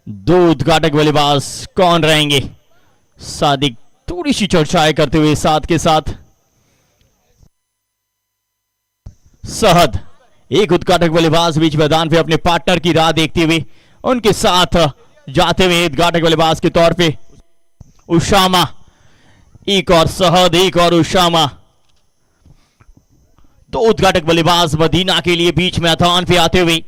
दो उद्घाटक बल्लेबाज कौन रहेंगे? सादिक थोड़ी सी चर्चाएं करते हुए साथ के साथ सहद, एक उद्घाटक बल्लेबाज बीच मैदान पे अपने पार्टनर की राह देखते हुए उनके साथ जाते हुए उद्घाटक बल्लेबाज के तौर पे उशामा, एक और सहद, एक और उशामा। दो उद्घाटक बल्लेबाज मदीना के लिए बीच मैदान पे आते हुए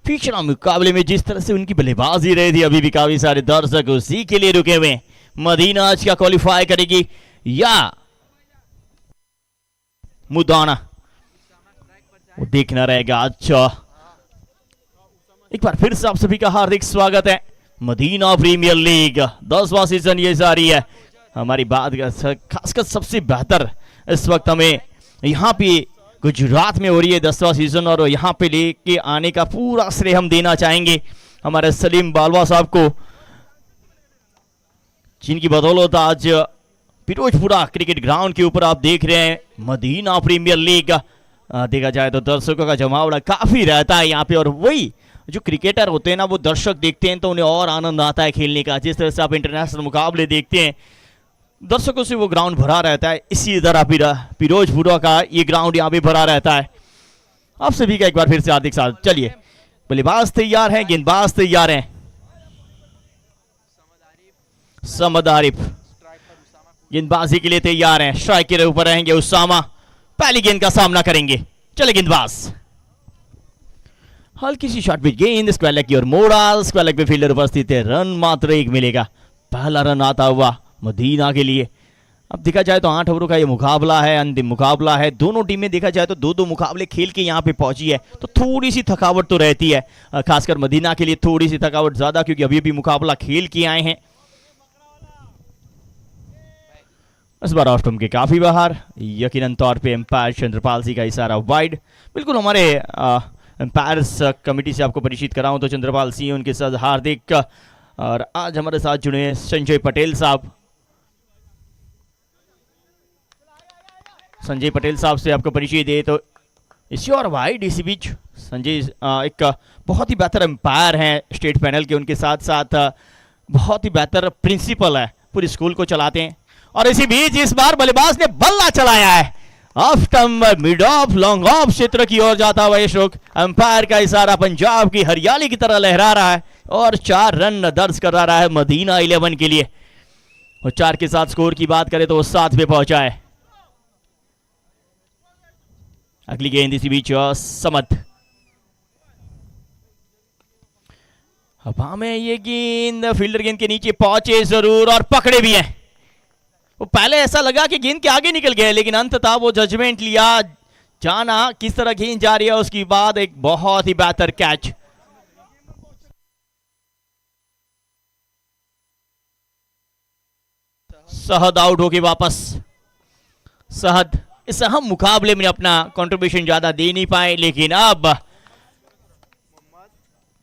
पिछला मुकाबले में जिस तरह से उनकी बल्लेबाजी रही थी, अभी भी काफी सारे दर्शक उसी के लिए रुके हुए। मदीना आज क्या क्वालिफाई करेगी या मुदाना, वो देखना रहेगा। अच्छा, एक बार फिर से आप सभी का हार्दिक स्वागत है। मदीना प्रीमियर लीग 10वां सीजन ये जारी है। हमारी बात खासकर सबसे बेहतर इस वक्त हमें यहाँ पे गुजरात में हो रही है 10वां सीजन, और यहाँ पे लेके आने का पूरा श्रेय हम देना चाहेंगे हमारे सलीम बालवा साहब को, जिनकी बदौलत आज फिरोजपुरा क्रिकेट ग्राउंड के ऊपर आप देख रहे हैं मदीना प्रीमियर लीग। देखा जाए तो दर्शकों का जमावड़ा काफी रहता है यहाँ पे, और वही जो क्रिकेटर होते हैं ना, वो दर्शक देखते हैं तो उन्हें और आनंद आता है खेलने का। जिस तरह से आप इंटरनेशनल मुकाबले देखते हैं, दर्शकों से वो ग्राउंड भरा रहता है, इसी तरह फिरोजपुरा का ये ग्राउंड यहाँ पे भरा रहता है। आप सभी का एक बार फिर से हार्दिक स्वागत। चलिए, बल्लेबाज तैयार हैं, गेंदबाज तैयार हैं। समद आरिफ गेंदबाजी के लिए तैयार हैं। स्ट्राइक के ऊपर रहेंगे उसामा, पहली गेंद का सामना करेंगे। चले गेंदबाज, हल्की सी शॉट पिच गेंद स्क्वायर लेग की ओर मोड़ा। स्क्वायर लेग पे फील्डर उपस्थित है, रन मात्र एक मिलेगा। पहला रन आता हुआ मदीना के लिए। अब देखा जाए तो 8 ओवरों का ये मुकाबला है, अंतिम मुकाबला है। दोनों टीमें देखा जाए तो 2-2 मुकाबले खेल के यहाँ पे पहुंची है, तो थोड़ी सी थकावट तो रहती है, खासकर मदीना के लिए थोड़ी सी थकावट ज्यादा, क्योंकि अभी भी मुकाबला खेल के आए हैं। इस बार ऑफ स्टंप के काफी बाहर, यकीनन तौर पे एम्पायर चंद्रपाल सिंह का इशारा वाइड। बिल्कुल, हमारे एम्पायर्स कमेटी से आपको परिचित कराऊं तो चंद्रपाल सिंह, उनके साथ हार्दिक, और आज हमारे साथ जुड़े संजय पटेल साहब। संजय पटेल साहब से आपको परिचय दे तो इसी और वाइड, इसी बीच संजय एक बहुत ही बेहतर एम्पायर हैं स्टेट पैनल के, उनके साथ साथ बहुत ही बेहतर प्रिंसिपल है, पूरी स्कूल को चलाते हैं। और इसी बीच इस बार बल्लेबाज ने बल्ला चलाया है, off stump, mid of, long off क्षेत्र की ओर जाता हुआ ये शोक। अंपायर का इशारा पंजाब की हरियाली की तरह लहरा रहा है, और 4 रन दर्ज करा रहा है मदीना 11 के लिए। और 4 के साथ स्कोर की बात करें तो वो 7 पे पहुंचा है। अगली गेंद इसी बीच समद, हवा में ये गेंद फील्डर गेंद के नीचे पहुंचे जरूर, और पकड़े भी हैं। वो पहले ऐसा लगा कि गेंद के आगे निकल गए, लेकिन अंततः वो जजमेंट लिया, जाना किस तरह गेंद जा रही है, उसके बाद एक बहुत ही बेहतर कैच। सहद आउट होके वापस। सहद इस अहम मुकाबले में अपना कंट्रीब्यूशन ज्यादा दे नहीं पाए, लेकिन अब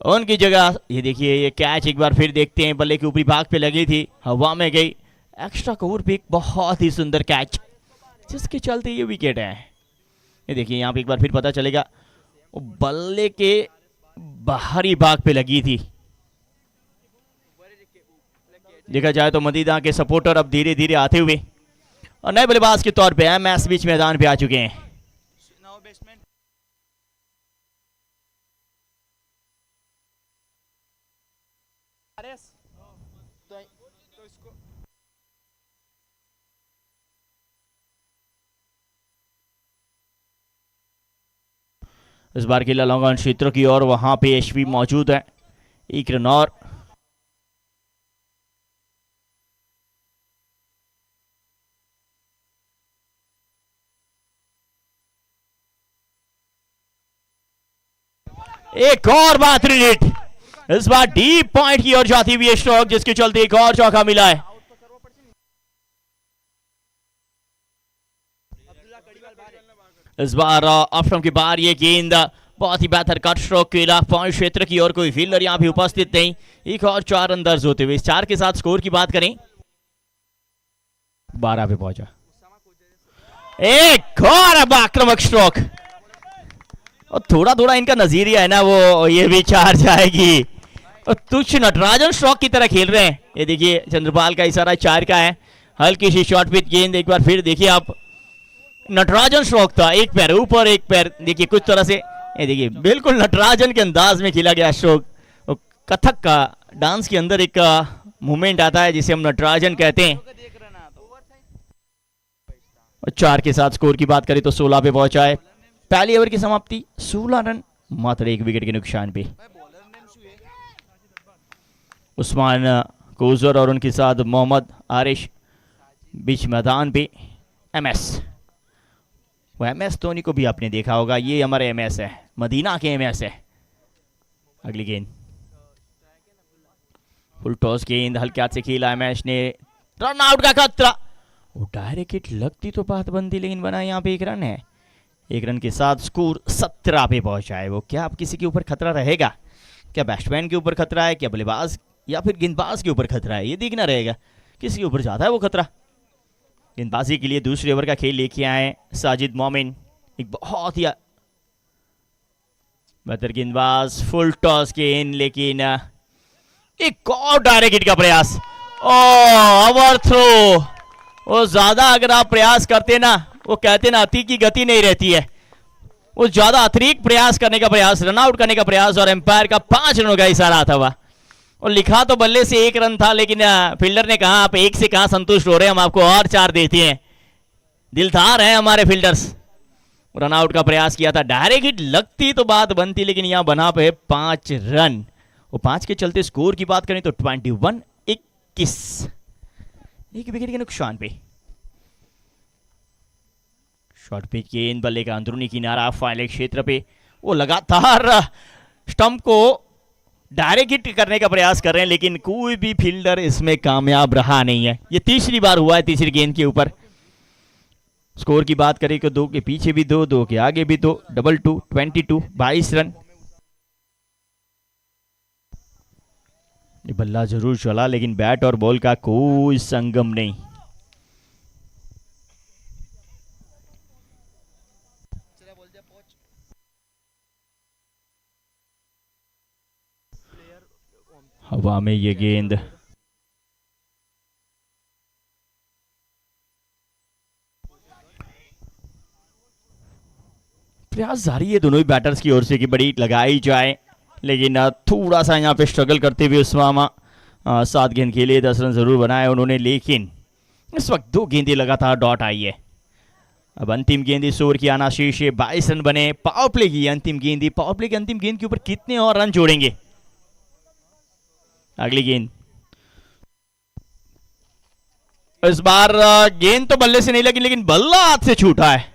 उनकी जगह ये देखिए, ये कैच एक बार फिर देखते हैं, बल्ले के ऊपरी भाग पे लगी थी, हवा में गई, एक्स्ट्रा कवर पे एक बहुत ही सुंदर कैच, जिसके चलते ये विकेट है। ये देखिए, यहाँ पे एक बार फिर पता चलेगा, वो बल्ले के बाहरी भाग पे लगी थी। देखा जाए तो मदीना के सपोर्टर अब धीरे धीरे आते हुए और नए बल्लेबाज के तौर पे एमएस बीच मैदान पे आ चुके हैं। इस बार खेला लॉन्ग ऑन क्षेत्र की ओर, वहां पे एचपी मौजूद है, एक रन और। एक और बेहतरीन हिट, इस बार डीप पॉइंट की ओर जाती हुई स्ट्रोक, जिसके चलते एक और चौका मिला है। इस बार ऑफ स्टंप के बाहर ये गेंद बहुत ही बेहतर कट स्ट्रोक के खिलाफ पॉइंट क्षेत्र की ओर, कोई फील्डर यहां भी उपस्थित नहीं। एक और 4 रन दर्ज होते हुए इस 4 के साथ स्कोर की बात करें 12 पे पहुंचा। एक और आक्रामक स्ट्रोक, और थोड़ा थोड़ा इनका नजरिया है ना, वो ये भी 4 जाएगी, और तुच्छ नटराजन स्ट्रोक की तरह खेल रहे हैं। ये देखिए चंद्रपाल का इशारा 4 का है। हल्की सी शॉर्ट पिच गेंद, एक बार फिर देखिए आप, नटराजन स्ट्रोक था, एक पैर ऊपर एक पैर, देखिए कुछ तरह से, ये देखिए बिल्कुल नटराजन के अंदाज में खेला गया स्ट्रोक। कथक का डांस के अंदर एक मूवमेंट आता है जिसे हम नटराजन कहते हैं। और 4 के साथ स्कोर की बात करें तो 16 पे पहुंचा है। पहली ओवर की समाप्ति 16 रन मात्र 1 विकेट के नुकसान पे। उस्मान कोजर और उनके साथ मोहम्मद आरिश बीच मैदान पे। एमएस, वो एमएस धोनी को भी आपने देखा होगा, ये हमारे एमएस है, मदीना के एमएस है। अगली गेंद फुल टॉस गेंद, हल्के हाथ से खेला एमएस ने, रन आउट का खतरा। वो डायरेक्ट हिट लगती तो बात बनती, लेकिन बना यहाँ पे 1 रन है। 1 रन के साथ स्कोर 17 पे पहुंचा है। वो क्या अब किसी के ऊपर खतरा रहेगा? क्या बैट्समैन के ऊपर खतरा है, क्या बल्लेबाज या फिर गेंदबाज के ऊपर खतरा है? ये देखना रहेगा किसके ऊपर ज्यादा है वो खतरा। गेंदबाजी के लिए दूसरे ओवर का खेल लेके आए साजिद मोमिन, एक बहुत ही बेहतर गेंदबाज। फुल टॉस गेंद, लेकिन एक और डायरेक्ट हिट का प्रयास, ओवर थ्रो। वो ज्यादा अगर आप प्रयास करते ना, वो कहते ना अति की गति नहीं रहती है, वो ज्यादा अतिरिक्त प्रयास करने का प्रयास, रन आउट करने का प्रयास, और एम्पायर का 5 रनों का इशारा था वह। और लिखा तो बल्ले से 1 रन था, लेकिन फील्डर ने कहा आप 1 से कहां संतुष्ट हो रहे हैं, हम आपको और 4 देते हैं। दिलदार हैं हमारे फील्डर्स। रन आउट का प्रयास किया था, डायरेक्ट हिट लगती तो बात बनती, लेकिन यहां बना पे 5 रन। वो 5 के चलते स्कोर की बात करें तो 21-21, 1 विकेट के नुकसान पे। शॉर्ट पिच गेंद, बल्ले का अंदरूनी किनारा फाइनल क्षेत्र पे, वो लगातार स्टंप को डायरेक्ट हिट करने का प्रयास कर रहे हैं, लेकिन कोई भी फील्डर इसमें कामयाब रहा नहीं है। ये तीसरी बार हुआ है तीसरी गेंद के ऊपर। स्कोर की बात करें तो 2 के पीछे भी 2, 2 के आगे भी 2, 2-2, 22 रन। ये बल्ला जरूर चला, लेकिन बैट और बॉल का कोई संगम नहीं। हवा में ये गेंद, प्रयास जारी है दोनों ही बैटर्स की ओर से कि बड़ी लगाई जाए, लेकिन थोड़ा सा यहाँ पे स्ट्रगल करते हुए उस्मामा 7 गेंद खेले, 10 रन जरूर बनाए उन्होंने, लेकिन इस वक्त 2 गेंदें लगातार डॉट आई है। अब अंतिम गेंद इस ओवर की आना शेष है। 22 रन बने। पावर प्ले की अंतिम गेंद, पावर प्ले की अंतिम गेंद के ऊपर कितने और रन जोड़ेंगे? अगली गेंद, इस बार गेंद तो बल्ले से नहीं लगी, लेकिन बल्ला हाथ से छूटा है।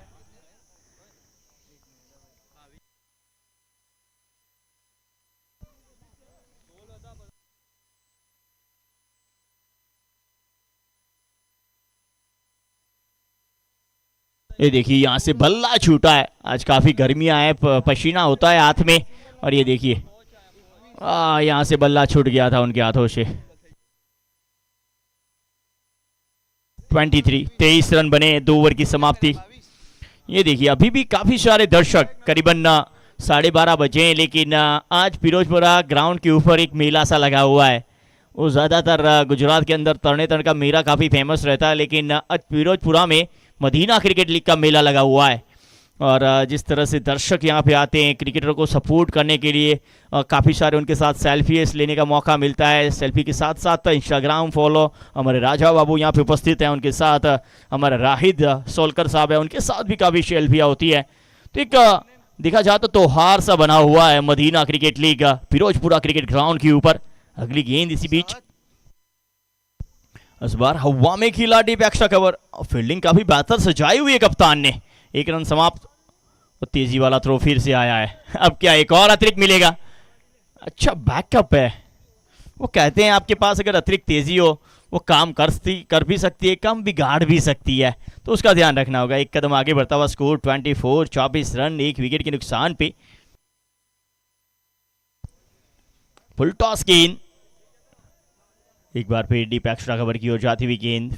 ये देखिए यहां से बल्ला छूटा है। आज काफी गर्मियां है, पसीना होता है हाथ में, और ये देखिए यहां से बल्ला छूट गया था उनके हाथों से। 23 रन बने, 2 ओवर की समाप्ति। ये देखिए अभी भी काफी सारे दर्शक, करीबन 12:30 बजे, लेकिन आज फिरोजपुरा ग्राउंड के ऊपर एक मेला सा लगा हुआ है। वो ज्यादातर गुजरात के अंदर तरनेतर का मेला काफी फेमस रहता है, लेकिन आज फिरोजपुरा में मदीना क्रिकेट लीग का मेला लगा हुआ है। और जिस तरह से दर्शक यहाँ पे आते हैं क्रिकेटर को सपोर्ट करने के लिए, काफ़ी सारे उनके साथ सेल्फीज लेने का मौका मिलता है। सेल्फी के साथ साथ इंस्टाग्राम फॉलो, हमारे राजा बाबू यहाँ पे उपस्थित हैं, उनके साथ हमारे राहिद सोलकर साहब है, उनके साथ भी काफ़ी सेल्फियाँ होती है। तो एक देखा जाए तो त्योहार सा बना हुआ है Medina cricket league Firozpura cricket ground के ऊपर। अगली गेंद इसी बीच, इस बार हवा में खिला डीप एक्स्ट्रा कवर, फील्डिंग काफी बेहतर सजाई हुई है कप्तान ने। 1 रन समाप्त। और तेजी वाला थ्रो फिर से आया है। अब क्या एक और अतिरिक्त मिलेगा? अच्छा बैकअप है। वो कहते हैं आपके पास अगर अतिरिक्त तेजी हो वो काम कर भी सकती है, कम बिगाड़ भी सकती है, तो उसका ध्यान रखना होगा। 1 कदम आगे बढ़ता हुआ स्कोर 24 रन, 1 विकेट के नुकसान पे। फुल टॉस गेंद, एक बार फिर डीप एक्स्ट्रा कवर की ओर जाती हुई गेंद।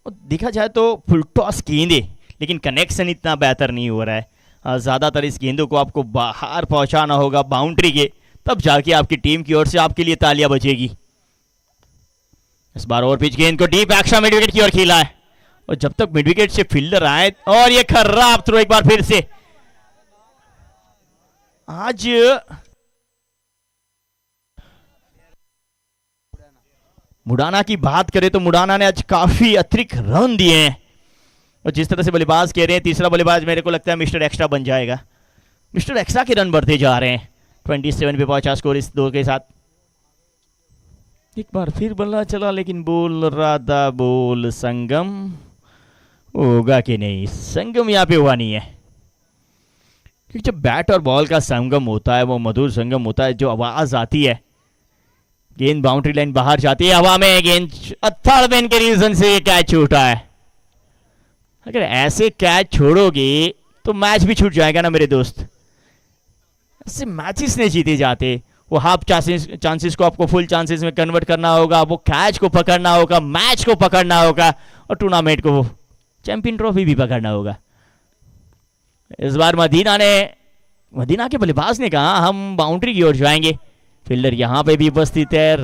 देखा जाए तो फुल टॉस गेंद है, लेकिन कनेक्शन इतना बेहतर नहीं हो रहा है। ज़्यादातर इस गेंदों को आपको बाहर पहुंचाना होगा बाउंड्री के, तब जाके आपकी टीम की ओर से आपके लिए तालियां बजेगी। इस बार ओवर पिच गेंद को डीप एक्स्ट्रा मिड विकेट की ओर खेला है, और जब तक मिड विकेट से फील्डर आए, और ये खराब थ्रो एक बार फिर से। आज मुडाना की बात करें तो मुडाना ने आज काफी अतिरिक्त रन दिए हैं, और जिस तरह से बल्लेबाज कह रहे हैं, तीसरा बल्लेबाज मेरे को लगता है मिस्टर एक्स्ट्रा बन जाएगा। मिस्टर एक्स्ट्रा के रन बढ़ते जा रहे हैं, 27 पे पहुंचा स्कोर इस दो के साथ। एक बार फिर बल्ला चला, लेकिन बोल रहा था बोल संगम होगा कि नहीं। संगम यहाँ पे हुआ नहीं है, क्योंकि जब बैट और बॉल का संगम होता है वो मधुर संगम होता है। जो आवाज आती है, गेंद बाउंड्री लाइन बाहर जाती है, हवा में गेंद थर्ड मैन के रीजन से ये कैच छूटा है। अगर ऐसे कैच छोड़ोगे तो मैच भी छूट जाएगा ना मेरे दोस्त। ऐसे मैचेस नहीं जीते जाते। वो हाफ चांसेस को आपको फुल चांसेस में कन्वर्ट करना होगा, वो कैच को पकड़ना होगा, मैच को पकड़ना होगा, और टूर्नामेंट को चैंपियन ट्रॉफी भी पकड़ना होगा। इस बार मदीना के बल्लेबाज ने कहा हम बाउंड्री की ओर जाएंगे। फील्डर यहाँ पे भी उपस्थित है।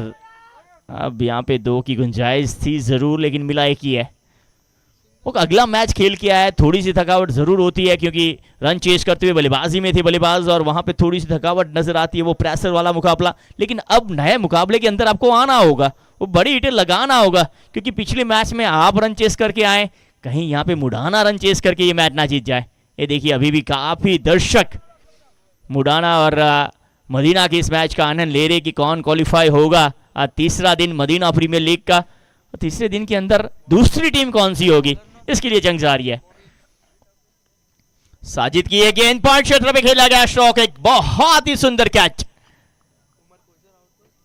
अब यहाँ पे 2 की गुंजाइश थी जरूर, लेकिन मिला 1 ही है। वो अगला मैच खेल के आया है, थोड़ी सी थकावट जरूर होती है, क्योंकि रन चेस करते हुए बल्लेबाजी में थे बल्लेबाज, और वहां पे थोड़ी सी थकावट नजर आती है, वो प्रेशर वाला मुकाबला। लेकिन अब नए मुकाबले के अंदर आपको आना होगा, वो बड़ी हिटें लगाना होगा, क्योंकि पिछले मैच में आप रन चेस करके आए, कहीं यहाँ पे मुडाना रन चेस करके ये मैच ना जीत जाए। ये देखिए अभी भी काफी दर्शक मुडाना और मदीना के इस मैच का आनंद ले रहे कि कौन क्वालिफाई होगा। आज तीसरा दिन मदीना प्रीमियर लीग का, और तीसरे दिन के अंदर दूसरी टीम कौन सी होगी, इसके लिए जंग जारी है। साजिद की ये गेंद पॉइंट क्षेत्र में खेला गया स्ट्रोक, एक बहुत ही सुंदर कैच।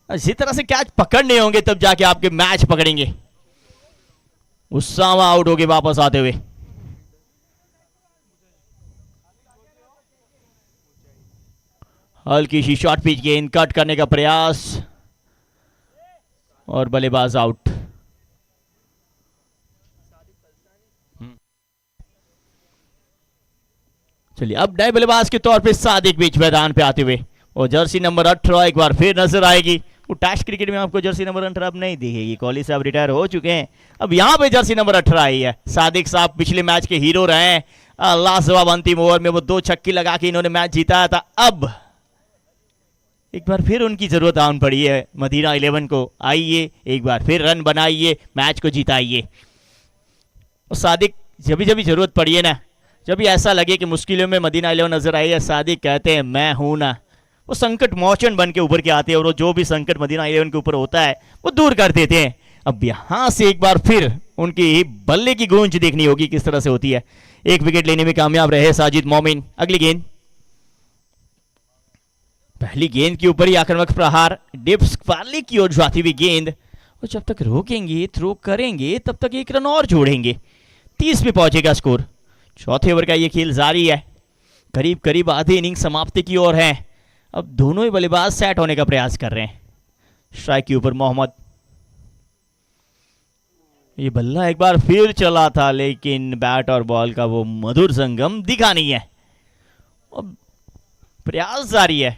इसी तरह से कैच पकड़ने होंगे तब जाके आपके मैच पकड़ेंगे। उसामा आउट हो गए वापस आते हुए। हल्की सी शॉर्ट पिच गेंद कट करने का प्रयास, और बल्लेबाज आउट। चलिए अब नए बल्लेबाज के तौर पे सादिक बीच मैदान पे आते हुए, और जर्सी नंबर 18 एक बार फिर नजर आएगी। वो टेस्ट क्रिकेट में आपको जर्सी नंबर 18 अब नहीं दिखेगी, कोहली साहब रिटायर हो चुके हैं, अब यहाँ पे जर्सी नंबर 18 आई है। सादिक साहब पिछले मैच के हीरो रहे हैं, लाजवाब अंतिम ओवर में वो 2 छक्के लगा के इन्होंने मैच जीता था। अब एक बार फिर उनकी जरूरत आन पड़ी है मदीना 11 को, आइए एक बार फिर रन बनाइए, मैच को जिताइए। और सादिक जब भी जरूरत पड़ी है ना, जब भी ऐसा लगे कि मुश्किलों में मदीना 11 नजर आई है, सादिक कहते हैं मैं हूं ना। वो संकट मोचन बन के ऊपर के आते हैं, और जो भी संकट मदीना 11 के ऊपर होता है वो दूर कर देते हैं। अब यहां से एक बार फिर उनकी बल्ले की गूंज देखनी होगी किस तरह से होती है। 1 विकेट लेने में कामयाब रहे साजिद मोमिन। अगली गेंद, पहली गेंद के ऊपर ही आक्रामक प्रहार, डिप्स वाले की ओर जाती हुई गेंद, और जब तक रोकेंगे थ्रो करेंगे तब तक 1 रन और जोड़ेंगे। 30 पे पहुंचेगा स्कोर। चौथे ओवर का ये खेल जारी है, करीब करीब आधे इनिंग समाप्ति की ओर है। अब दोनों ही बल्लेबाज सेट होने का प्रयास कर रहे हैं। स्ट्राइक के ऊपर मोहम्मद, ये बल्ला एक बार फिर चला था, लेकिन बैट और बॉल का वो मधुर संगम दिखा नहीं है। अब प्रयास जारी है,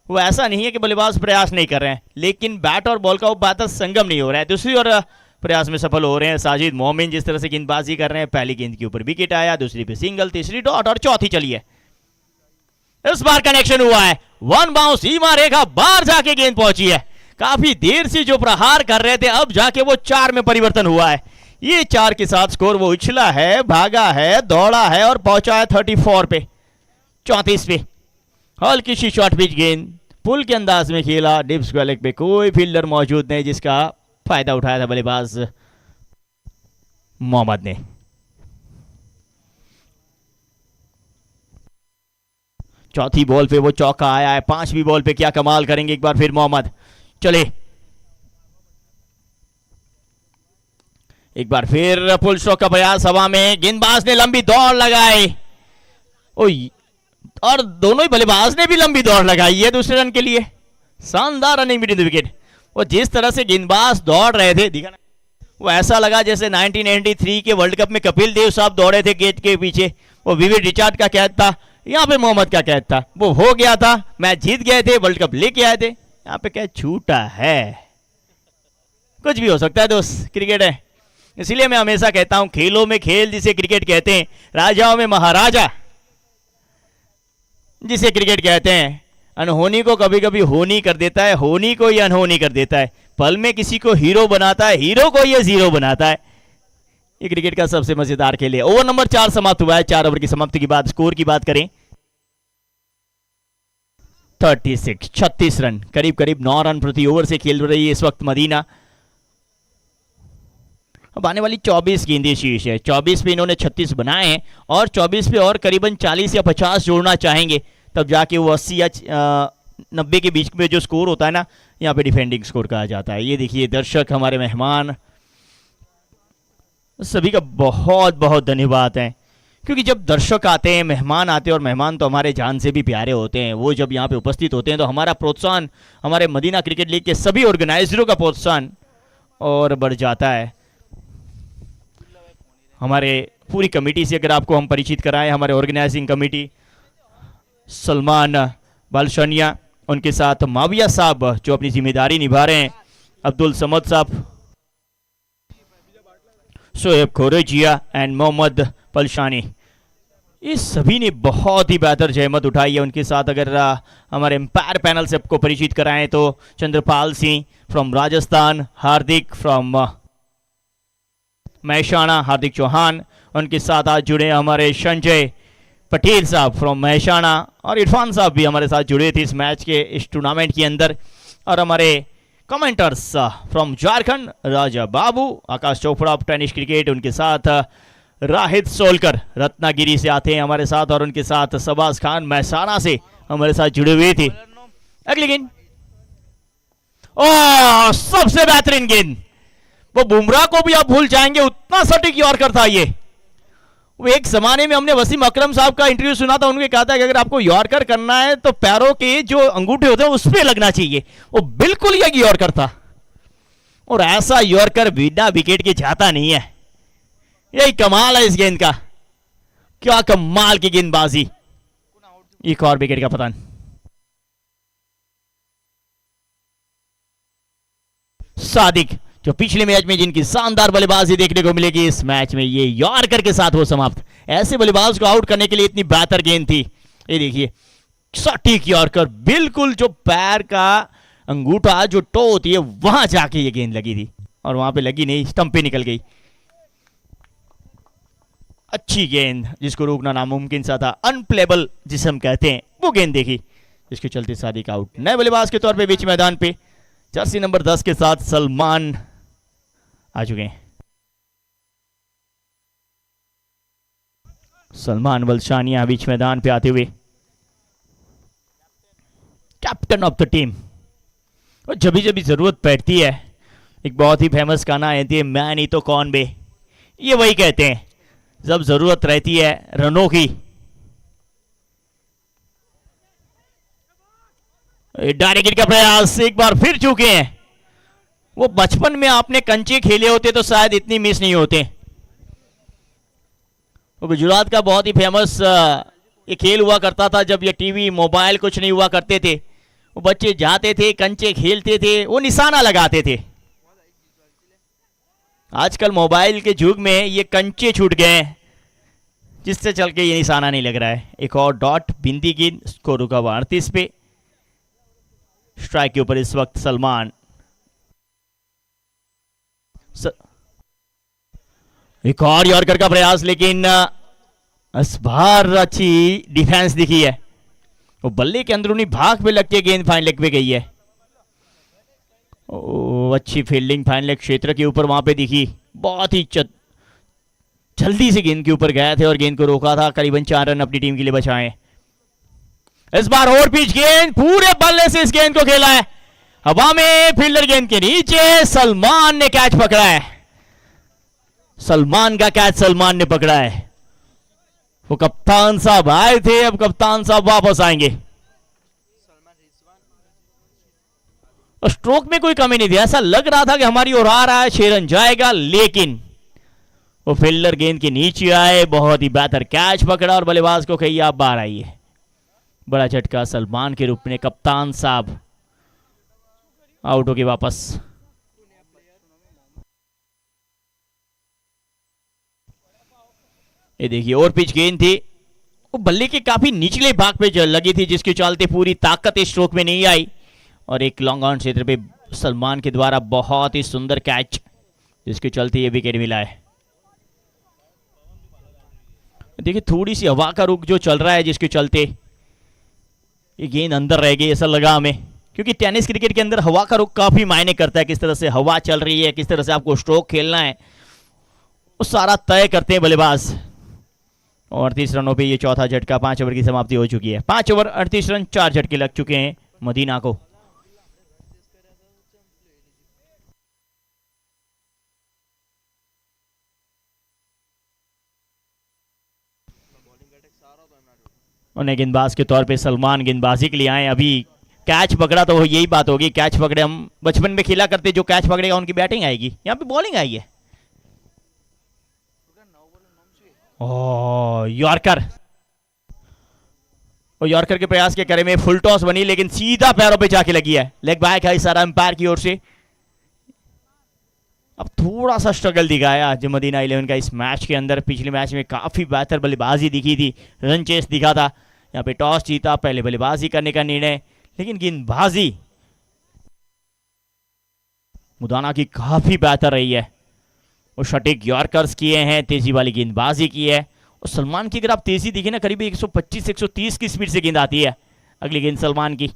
वो ऐसा नहीं है कि बल्लेबाज प्रयास नहीं कर रहे हैं, लेकिन बैट और बॉल का वो बेहतर संगम नहीं हो रहा है। दूसरी ओर प्रयास में सफल हो रहे हैं साजिद मोमिन, जिस तरह से गेंदबाजी कर रहे हैं। पहली गेंद के ऊपर विकेट आया, दूसरी पे सिंगल, तीसरी डॉट, और चौथी चली है। इस बार कनेक्शन हुआ है, 1 बाउंस, सीमा रेखा बाहर जाके गेंद पहुंची है। काफी देर से जो प्रहार कर रहे थे, अब जाके वो 4 में परिवर्तन हुआ है। ये 4 के साथ स्कोर वो उछला है, भागा है, दौड़ा है, और पहुंचा है 34 पे, 34 पे। हल्की सी शॉर्ट पिच गेंद, पुल के अंदाज में खेला, डिप्स वाले पे कोई फील्डर मौजूद नहीं, जिसका फायदा उठाया था बल्लेबाज मोहम्मद ने। चौथी बॉल पे वो चौका आया है, 5वीं बॉल पे क्या कमाल करेंगे एक बार फिर मोहम्मद। चले एक बार फिर पुल स्ट्रोक का प्रयास, हवा में गेंदबाज ने लंबी दौड़ लगाई, और दोनों ही बल्लेबाज ने भी लंबी दौड़ लगाई है दूसरे रन के लिए। शानदार रनिंग बिटवीन द विकेट। वो जिस तरह से गेंदबाज दौड़ रहे थे, दिखा वो ऐसा लगा जैसे 1993 के वर्ल्ड कप में कपिल देव साहब दौड़े थे गेट के पीछे। वो विविड रिचार्ड का कैच था, यहाँ पे मोहम्मद का कैच था, वो हो गया था, मैच जीत गए थे, वर्ल्ड कप लेके आए थे। यहाँ पे कैच छूटा है, कुछ भी हो सकता है दोस्त, क्रिकेट है। इसलिए मैं हमेशा कहता हूं खेलों में खेल जिसे क्रिकेट कहते हैं, राजाओं में महाराजा जिसे क्रिकेट कहते हैं, अनहोनी को कभी कभी होनी कर देता है, होनी को ये अनहोनी कर देता है, पल में किसी को हीरो बनाता है, हीरो को ये जीरो बनाता है। ये क्रिकेट का सबसे मजेदार खेल है। ओवर नंबर 4 समाप्त हुआ है। 4 ओवर की समाप्ति के बाद स्कोर की बात करें, 36 रन, करीब करीब 9 रन प्रति ओवर से खेल रही है इस वक्त मदीना। अब आने वाली 24 गेंदें शेष है। 24 पे इन्होंने 36 बनाए हैं और 24 पे और करीबन 40 या 50 जोड़ना चाहेंगे, तब जाके वो 80 या 90 के बीच में जो स्कोर होता है ना, यहाँ पे डिफेंडिंग स्कोर कहा जाता है। ये देखिए दर्शक, हमारे मेहमान, सभी का बहुत बहुत धन्यवाद है, क्योंकि जब दर्शक आते हैं, मेहमान आते हैं, और मेहमान तो हमारे जान से भी प्यारे होते हैं, वो जब यहाँ पे उपस्थित होते हैं तो हमारा प्रोत्साहन, हमारे मदीना क्रिकेट लीग के सभी ऑर्गेनाइजरों का प्रोत्साहन और बढ़ जाता है। हमारे पूरी कमेटी से अगर आपको हम परिचित कराएं, हमारे ऑर्गेनाइजिंग कमेटी, सलमान बालशानिया, उनके साथ माविया साहब जो अपनी जिम्मेदारी निभा रहे हैं, अब्दुल समद साहब, शोएब खोरेजिया एंड मोहम्मद पलशानी, इस सभी ने बहुत ही बेहतर जहमत उठाई है। उनके साथ अगर हमारे एम्पायर पैनल से आपको परिचित कराएं तो चंद्रपाल सिंह फ्रॉम राजस्थान, हार्दिक फ्रॉम महसाणा, हार्दिक चौहान, उनके साथ आज जुड़े हमारे संजय पटेल साहब फ्रॉम महसाणा, और इरफान साहब भी हमारे साथ जुड़े थे इस मैच के, इस टूर्नामेंट के अंदर। और हमारे commenters from Jharkhand, Raja Babu, Akash Chopra of tennis cricket, उनके साथ राहित सोलकर रत्नागिरी से आते हैं हमारे साथ, और उनके साथ शबाज खान महसाणा से हमारे साथ जुड़े हुए थे। अगली गेंद, ओह सबसे बेहतरीन गेंद, वो बुमराह को भी आप भूल जाएंगे, उतना सटीक यॉर्कर था ये। वो एक जमाने में हमने वसीम अकरम साहब का इंटरव्यू सुना था, उन्होंने कहा था कि अगर आपको यॉर्कर करना है तो पैरों के जो अंगूठे होते हैं उस पर लगना चाहिए। वो बिल्कुल ये यॉर्कर था, और ऐसा यॉर्कर बिना विकेट के जाता नहीं है। यही कमाल है इस गेंद का, क्या कमाल की गेंदबाजी। एक और विकेट का पतन, सादिक जो पिछले मैच में जिनकी शानदार बल्लेबाजी देखने को मिलेगी, इस मैच में ये यॉर्कर के साथ वो समाप्त। ऐसे बल्लेबाज को आउट करने के लिए इतनी बेहतर गेंद थी। ये देखिए सटीक यॉर्कर, बिल्कुल जो पैर का अंगूठा जो टो होती है वहां जाके ये गेंद लगी थी, और वहां पे लगी नहीं, स्टंप पे निकल गई। अच्छी गेंद जिसको रोकना नामुमकिन सा था, अनप्लेबल जिसे हम कहते हैं, वो गेंद देखी, जिसके चलते सादिक आउट। नए बल्लेबाज के तौर पे बीच मैदान पे जर्सी नंबर 10 के साथ सलमान आ चुके हैं। सलमान बलशानिया बीच मैदान पे आते हुए कैप्टन ऑफ द टीम। और जब भी जरूरत पड़ती है, एक बहुत ही फेमस गाना है, मैं नहीं तो कौन बे, ये वही कहते हैं जब जरूरत रहती है रनों की। डायरेक्ट का प्रयास एक बार फिर चुके हैं। वो बचपन में आपने कंचे खेले होते तो शायद इतनी मिस नहीं होते। वो गुजरात का बहुत ही फेमस ये खेल हुआ करता था, जब ये टीवी मोबाइल कुछ नहीं हुआ करते थे, वो बच्चे जाते थे, कंचे खेलते थे, वो निशाना लगाते थे। आजकल मोबाइल के युग में ये कंचे छूट गए हैं, जिससे चल के ये निशाना नहीं लग रहा है। एक और डॉट, बिंदी गेंद, स्कोर रुका हुआ 38 पे। स्ट्राइक के ऊपर इस वक्त सलमान। एक और यॉर्कर का प्रयास, लेकिन इस बार अच्छी डिफेंस दिखी है। वो बल्ले के अंदरूनी भाग पे लगती है गेंद, फाइन लेग पे गई है। ओ अच्छी फील्डिंग फाइन लेग क्षेत्र के ऊपर वहां पे दिखी, बहुत ही जल्दी से गेंद के ऊपर गए थे और गेंद को रोका था। करीबन 4 रन अपनी टीम के लिए बचाए। इस बार और पिच गेंद, पूरे बल्ले से इस गेंद को खेला है हवा में, फील्डर गेंद के नीचे, सलमान ने कैच पकड़ा है। सलमान का कैच सलमान ने पकड़ा है। वो कप्तान साहब आए थे, अब कप्तान साहब वापस आएंगे। स्ट्रोक में कोई कमी नहीं थी, ऐसा लग रहा था कि हमारी ओर आ रहा है, 6 रन जाएगा, लेकिन वो फील्डर गेंद के नीचे आए, बहुत ही बेहतर कैच पकड़ा और बल्लेबाज को कही आप बाहर आइए। बड़ा झटका सलमान के रूप में, कप्तान साहब आउट होके वापस। ये देखिए और पिच गेंद थी, वो बल्ले के काफी निचले भाग पे लगी थी, जिसके चलते पूरी ताकत इस स्ट्रोक में नहीं आई और एक लॉन्ग ऑन क्षेत्र पे सलमान के द्वारा बहुत ही सुंदर कैच, जिसके चलते ये विकेट मिला है। देखिए थोड़ी सी हवा का रुख जो चल रहा है, जिसके चलते ये गेंद अंदर रह गई ऐसा लगा हमें, क्योंकि टेनिस क्रिकेट के अंदर हवा का रुख काफी मायने करता है। किस तरह से हवा चल रही है, किस तरह से आपको स्ट्रोक खेलना है, वो सारा तय करते हैं बल्लेबाज। और 38 रनों पे ये चौथा झटका, 5 ओवर की समाप्ति हो चुकी है। 5 ओवर 38 रन, 4 झटके लग चुके हैं मदीना को। उन्हें गेंदबाज के तौर पे सलमान गेंदबाजी के लिए आए। अभी कैच पकड़ा तो यही बात होगी, कैच पकड़े, हम बचपन में खेला करते, जो कैच पकड़ेगा उनकी बैटिंग आएगी, यहाँ पे बॉलिंग आई है। यॉर्कर, और यॉर्कर के प्रयास के करे में फुल टॉस बनी, लेकिन सीधा पैरों पे जाके लगी है। लेग बैक है इशारा अंपायर की ओर से। अब थोड़ा सा स्ट्रगल दिखाया जो मदीना 11 का इस मैच के अंदर। पिछले मैच में काफी बेहतर बल्लेबाजी दिखी थी, रन चेस दिखा था। यहाँ पे टॉस जीता, पहले बल्लेबाजी करने का निर्णय, लेकिन गेंदबाजी मुदाना की काफी बेहतर रही है। और सटीक यॉर्कर्स किए हैं, तेजी वाली गेंदबाजी की है। और सलमान की अगर आप तेजी देखिए ना, करीब 125-130 की स्पीड से गेंद आती है। अगली गेंद सलमान की,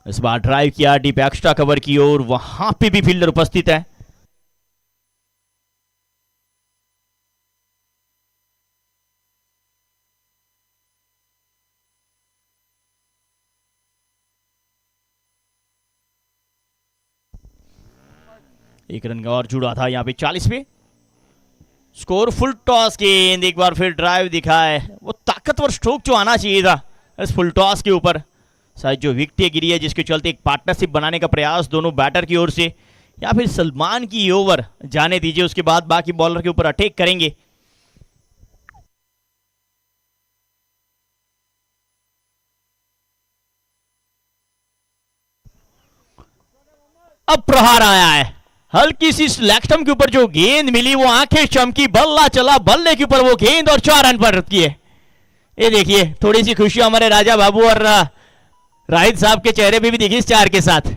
इस बार ड्राइव किया डीप एक्स्ट्रा कवर की ओर, वहां पे भी फील्डर उपस्थित है। एक रन का और जुड़ा था यहाँ पे 40 पे। स्कोर फुल टॉस गेंद, एक बार फिर ड्राइव दिखा है। वो ताकतवर स्ट्रोक जो आना चाहिए था इस फुल टॉस के ऊपर, शायद जो विकेट गिरी है, जिसके चलते एक पार्टनरशिप बनाने का प्रयास दोनों बैटर की ओर से, या फिर सलमान की ओवर जाने दीजिए, उसके बाद बाकी बॉलर के ऊपर अटैक करेंगे। अब प्रहार आया है, हल्की सी लेग स्टंप के ऊपर जो गेंद मिली, वो आंखें चमकी, बल्ला चला, बल्ले के ऊपर वो गेंद और 4 रन पर किए। ये देखिए थोड़ी सी खुशी हमारे राजा बाबू और राहित साहब के चेहरे पे भी देखिए इस 4 के साथ।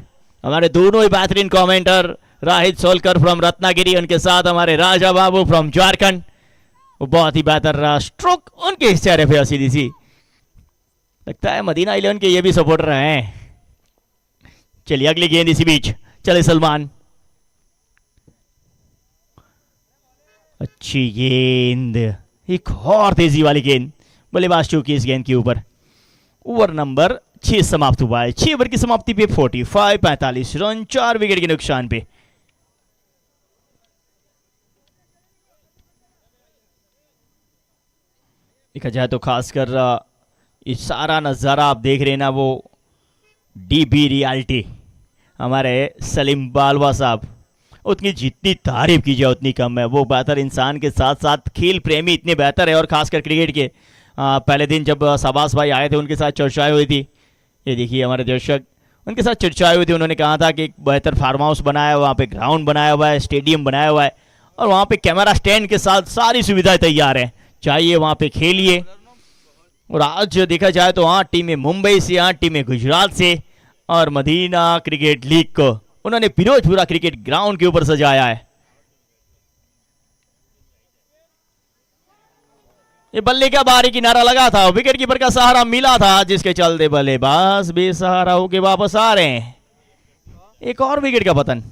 हमारे दोनों ही बेहतरीन commenter, Rohit Solkar from Ratnagiri, उनके साथ हमारे राजा बाबू फ्रॉम झारखंड, वो बहुत ही बेहतर स्ट्रोक उनके इस चेहरे पे सीधी सी। लगता है मदीना 11 के ये भी सपोर्टर हैं। चलिए अगली गेंद इसी बीच, चले सलमान, अच्छी गेंद, एक और तेजी वाली गेंद, बल्लेबाज चूकी इस गेंद के ऊपर। ओवर नंबर 6 समाप्त हुआ है। 6 ओवर की समाप्ति पे 45 रन, 4 विकेट के नुकसान पे। देखा जाए तो खासकर इस सारा नजारा आप देख रहे हैं ना, वो डीबी रियलिटी, हमारे सलीम बालवा साहब, उतनी जितनी तारीफ की जाए उतनी कम है। वो बेहतर इंसान के साथ साथ खेल प्रेमी इतने बेहतर है। और खासकर क्रिकेट के पहले दिन जब शाबाश भाई आए थे, उनके साथ चर्चाएं हुई थी। ये देखिए हमारे दर्शक, उनके साथ चर्चाएं हुई थी। उन्होंने कहा था कि एक बेहतर फार्म हाउस बनाया, वहाँ पे ग्राउंड बनाया हुआ है, स्टेडियम बनाया हुआ है, और वहाँ पे कैमरा स्टैंड के साथ सारी सुविधाएं तैयार हैं, चाहिए वहाँ पे खेलिए। और आज देखा जाए तो 8 टीमें मुंबई से, 8 टीमें गुजरात से, और मदीना क्रिकेट लीग को उन्होंने फिरोजपुरा क्रिकेट ग्राउंड के ऊपर सजाया है। ये बल्ले का बाहरी किनारा लगा था, विकेट कीपर का सहारा मिला था, जिसके चलते बल्लेबाज बेसहारा होके वापस आ रहे हैं। एक और विकेट का पतन।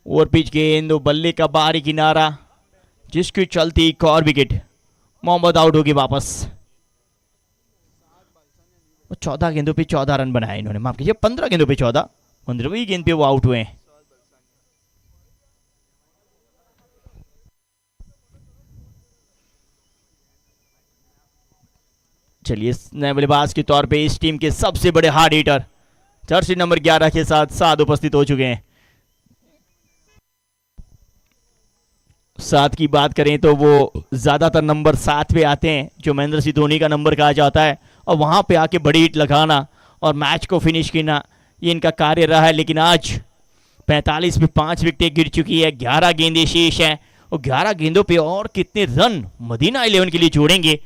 ओवर पिच गेंद, बल्ले का बाहरी किनारा, जिसके चलते एक और विकेट। मोहम्मद आउट होगी वापस। 14 गेंदों पे 14 रन बनाए इन्होंने, माफ कीजिए 15 गेंदों पे 14, 15वीं गेंद पे वो आउट हुए हैं। चलिए नए बल्लेबाज के तौर पे इस टीम के सबसे बड़े हार्ड हिटर, जर्सी नंबर 11 के साथ साथ उपस्थित हो चुके हैं। सात की बात करें तो वो ज्यादातर नंबर 7 पे आते हैं, जो महेंद्र सिंह धोनी का नंबर कहा जाता है, और वहां पे आके बड़ी हिट लगाना और मैच को फिनिश करना, ये इनका कार्य रहा है। लेकिन आज 45 पे 5 विकेटें गिर चुकी है, 11 गेंदें शेष हैं, और 11 गेंदों पे और कितने रन मदीना 11 के लिए जोड़ेंगे।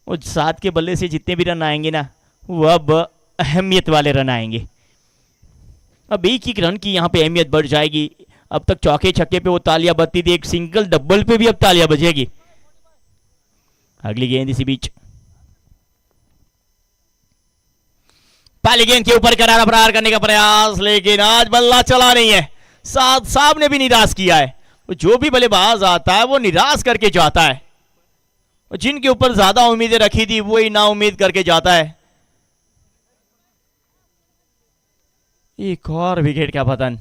और 7 के बल्ले से जितने भी रन आएंगे ना, वो अब अहमियत वाले रन आएंगे। अब एक एक रन की यहाँ पे अहमियत बढ़ जाएगी। अब तक चौके छक्के पे वो तालियां बजती थी, एक सिंगल डबल पे भी अब तालियां बजेगी। अगली गेंद इसी बीच, पहली गेंद के ऊपर करारा प्रहार करने का प्रयास, लेकिन आज बल्ला चला नहीं है। साद साहब ने भी निराश किया है। जो भी बल्लेबाज आता है वो निराश करके जाता है, जिनके ऊपर ज्यादा उम्मीदें रखी थी वही ना उम्मीद करके जाता है। एक और विकेट का पतन,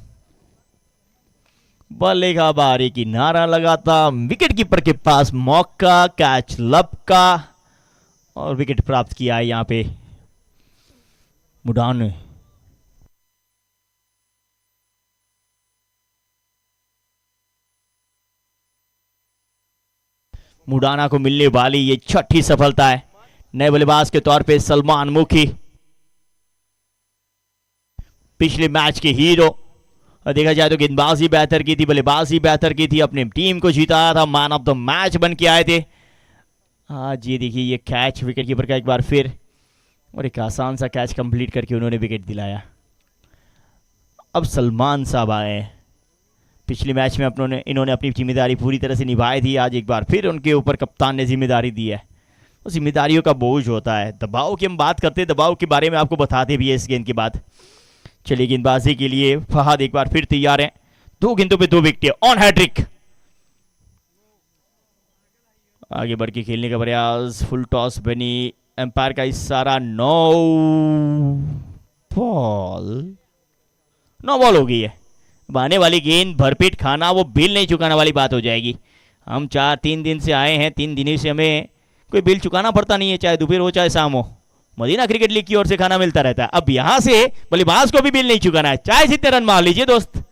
बल्ले का बारी किनारा लगा था, विकेट कीपर के पास मौका, कैच लपका और विकेट प्राप्त किया है यहां पे मुडान ने। मुडाना को मिलने वाली ये छठी सफलता है। नए बल्लेबाज के तौर पे सलमान मुखी, पिछले मैच के हीरो, और देखा जाए तो गेंदबाजी बेहतर की थी, बल्लेबाजी बेहतर की थी, अपनी टीम को जिताया था, मैन ऑफ द मैच बन के आए थे। आज ये देखिए ये कैच विकेट कीपर का एक बार फिर, और एक आसान सा कैच कंप्लीट करके उन्होंने विकेट दिलाया। अब सलमान साहब आए। पिछले मैच में इन्होंने अपनी जिम्मेदारी पूरी तरह से निभाई थी, आज एक बार फिर उनके ऊपर कप्तान ने जिम्मेदारी दी है। उस जिम्मेदारियों का बोझ होता है। दबाव की हम बात करते हैं, दबाव के बारे में आपको बताते भी है इस गेंद के बाद। चलिए गेंदबाजी के लिए फहद एक बार फिर तैयार हैं। 2 गेंदों पे 2 विकेट, ऑन हैट्रिक। आगे बढ़ के खेलने का प्रयास, फुल टॉस बनी, एम्पायर का इशारा, नो बॉल हो गई है। आने वाली गेंद भरपेट खाना, वो बिल नहीं चुकाने वाली बात हो जाएगी। हम 3 दिन से आए हैं, 3 दिनों से हमें कोई बिल चुकाना पड़ता नहीं है, चाहे दोपहर हो चाहे शाम हो। मदीना क्रिकेट लीग की ओर से खाना मिलता रहता है। अब यहां से बल्लेबाज को भी बिल नहीं चुकाना है, चाहे जितने रन मार लीजिए दोस्त।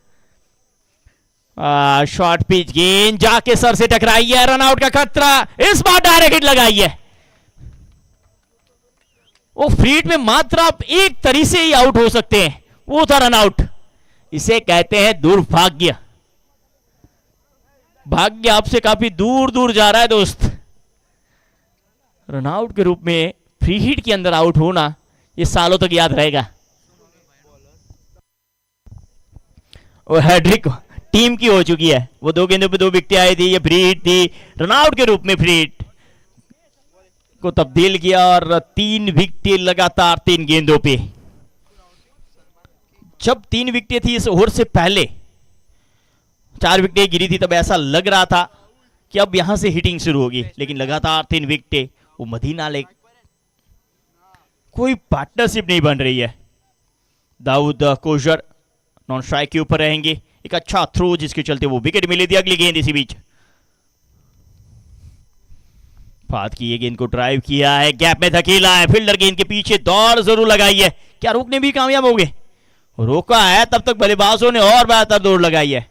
शॉर्ट पिच गेंद जाके सर से टकराई है, रन आउट का खतरा, इस बार डायरेक्ट हिट लगाई है। वो फ्रीट में मात्र आप एक तरीके से ही आउट हो सकते हैं, वो था रन आउट। इसे कहते हैं दुर्भाग्य। भाग्य आपसे काफी दूर दूर जा रहा है दोस्त। रन आउट के रूप में फ्री हिट के अंदर आउट होना ये सालों तक याद रहेगा। और हैट्रिक टीम की हो चुकी है। वो 2 गेंदों पे 2 विकेटें आई थी, ये फ्री हिट थी, रन आउट के रूप में फ्री हिट को तब्दील किया और 3 विकेटें लगातार 3 गेंदों पे। जब 3 विकेटें थी इस ओवर से पहले 4 विकेटें गिरी थी, तब ऐसा लग रहा था कि अब यहां से हिटिंग शुरू होगी, लेकिन लगातार 3 विकेटें, वो मदीना ले कोई पार्टनरशिप नहीं बन रही है। दाऊद कोशर नॉन स्ट्राइक के ऊपर रहेंगे, एक अच्छा थ्रो जिसके चलते वो विकेट मिली थी। अगली गेंद इसी बीच, फाद की ये गेंद को ड्राइव किया है, गैप में धकेला है, फील्डर गेंद के पीछे दौड़ जरूर लगाई है, क्या रोकने भी कामयाब हो गए? रोका है, तब तक बल्लेबाजों ने और बेहतर दौड़ लगाई है।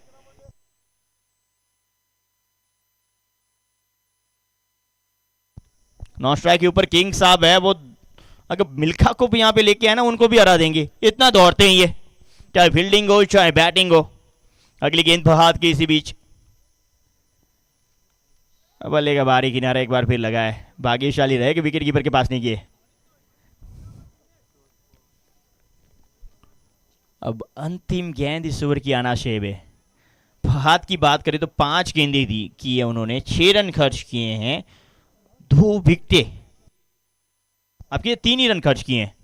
नॉन स्ट्राइक के ऊपर किंग साहब है, वो अगर मिल्खा को भी यहां पे लेके आए ना, उनको भी हरा देंगे, इतना दौड़ते हैं ये, चाहे फील्डिंग हो चाहे बैटिंग हो। अगली गेंद फहाद की इसी बीच, बल्ले का बारी किनारा एक बार फिर लगा है। भाग्यशाली रहे कि विकेट कीपर के पास नहीं किए। अब अंतिम गेंद इस ओवर की आना शेब है। फहाद की बात करें तो 5 गेंदें दी की है उन्होंने, 6 रन खर्च किए हैं, 2 विकेटें, आपके 3 ही रन खर्च किए हैं।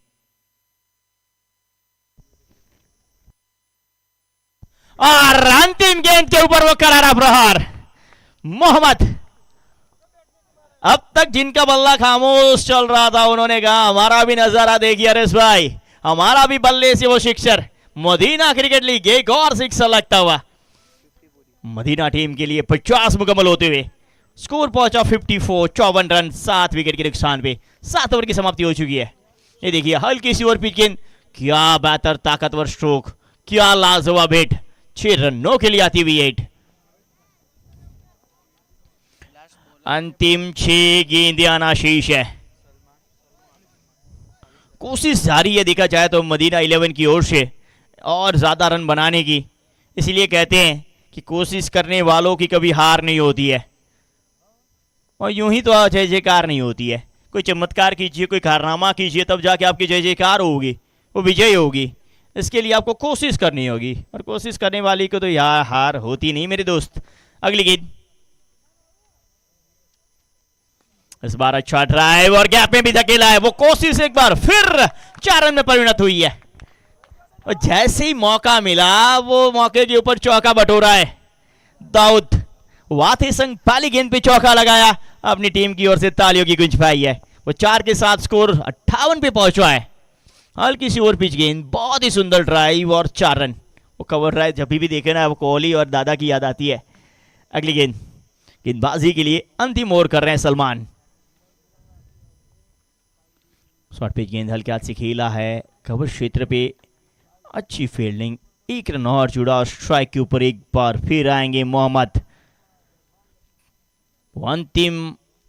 और अंतिम गेंद के ऊपर वो करारा प्रहार, मोहम्मद। अब तक जिनका बल्ला खामोश चल रहा था, उन्होंने कहा हमारा भी नजारा देखिए अरेश भाई, हमारा भी बल्ले से वो सिक्सर। मदीना क्रिकेट लीग एक और सिक्सर लगता हुआ मदीना टीम के लिए 50 मुकम्मल होते हुए स्कोर पहुंचा 54, 54 रन 7 विकेट के नुकसान पे। 7 ओवर की समाप्ति हो चुकी है। ये देखिए हल्की सी ओवर पिच गेंद, क्या बेहतर ताकतवर स्ट्रोक, क्या लाजवाब हिट, 6 रनों के लिए आती हुई हिट। अंतिम 6 गेंदें आना शेष है। कोशिश जारी है देखा जाए तो मदीना 11 की ओर से और ज्यादा रन बनाने की, इसलिए कहते हैं कि कोशिश करने वालों की कभी हार नहीं होती है, और यूं ही तो जय जयकार नहीं होती है। कोई चमत्कार कीजिए, कोई कारनामा कीजिए, तब जाके आपकी जय जयकार होगी, वो विजय होगी। इसके लिए आपको कोशिश करनी होगी, और कोशिश करने वाली को तो यार हार होती नहीं मेरे दोस्त। अगली गेंद, इस बार अच्छा ड्राइव और गैप में भी धकेला है, वो कोशिश एक बार फिर 4 रन में परिणत हुई है। और जैसे ही मौका मिला वो मौके के ऊपर चौका बटोरा है दाऊद वाथे संग। पहली गेंद पे चौका लगाया, अपनी टीम की ओर से तालियों की गुंज पाई है। वो 4 के साथ स्कोर 58 पे पहुंचा है। हल्की सी ओवर पिच गेंद, बहुत ही सुंदर ड्राइव और 4 रन। वो कवर ड्राइव जब भी देखे ना वो कोहली और दादा की याद आती है। अगली गेंद, गेंदबाजी के लिए अंतिम ओवर कर रहे हैं सलमान। शॉर्ट पिच गेंद हल्के हाथ से खेला है, कवर क्षेत्र पे अच्छी फील्डिंग, 1 रन और जुड़ा। स्ट्राइक के ऊपर एक बार फिर आएंगे मोहम्मद। अंतिम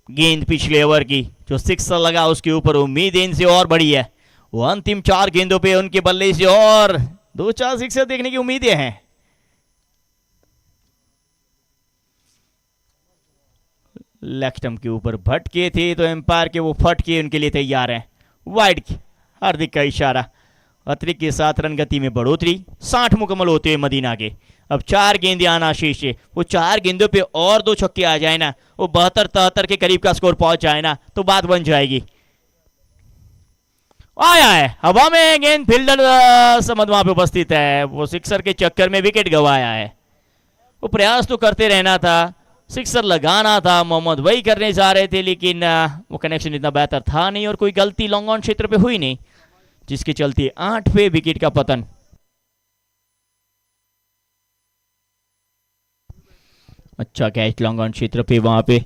गेंद पिछले ओवर की जो सिक्सर लगा उसके ऊपर उम्मीद इनसे और बड़ी है। वो अंतिम 4 गेंदों पे उनके बल्ले से और 2-4 सिक्सर देखने की उम्मीदें हैं। लेग स्टंप के ऊपर भटके थे तो एम्पायर के वो फटके उनके लिए तैयार हैं। वाइड हार्दिक का इशारा। अतिरिक्त के साथ रन गति में बढ़ोतरी, 60 मुकम्मल होते हुए मदीना के। अब 4 गेंदें आना शेष है। वो 4 गेंदों पे और 2 छक्के आ जाए ना, वो 72-73 के करीब का स्कोर पहुंच जाए ना, तो बात बन जाएगी। आया है हवा में गेंद, फील्डर समझ वहां पे उपस्थित है। वो सिक्सर के चक्कर में विकेट गंवाया है। वो प्रयास तो करते रहना था, सिक्सर लगाना था, मोहम्मद वही करने जा रहे थे, लेकिन वो कनेक्शन इतना बेहतर था नहीं और कोई गलती लॉन्ग ऑन क्षेत्र पे हुई नहीं, जिसके चलते 8वें विकेट का पतन। अच्छा कैच लॉन्ग ऑन क्षेत्र पे, वहां पे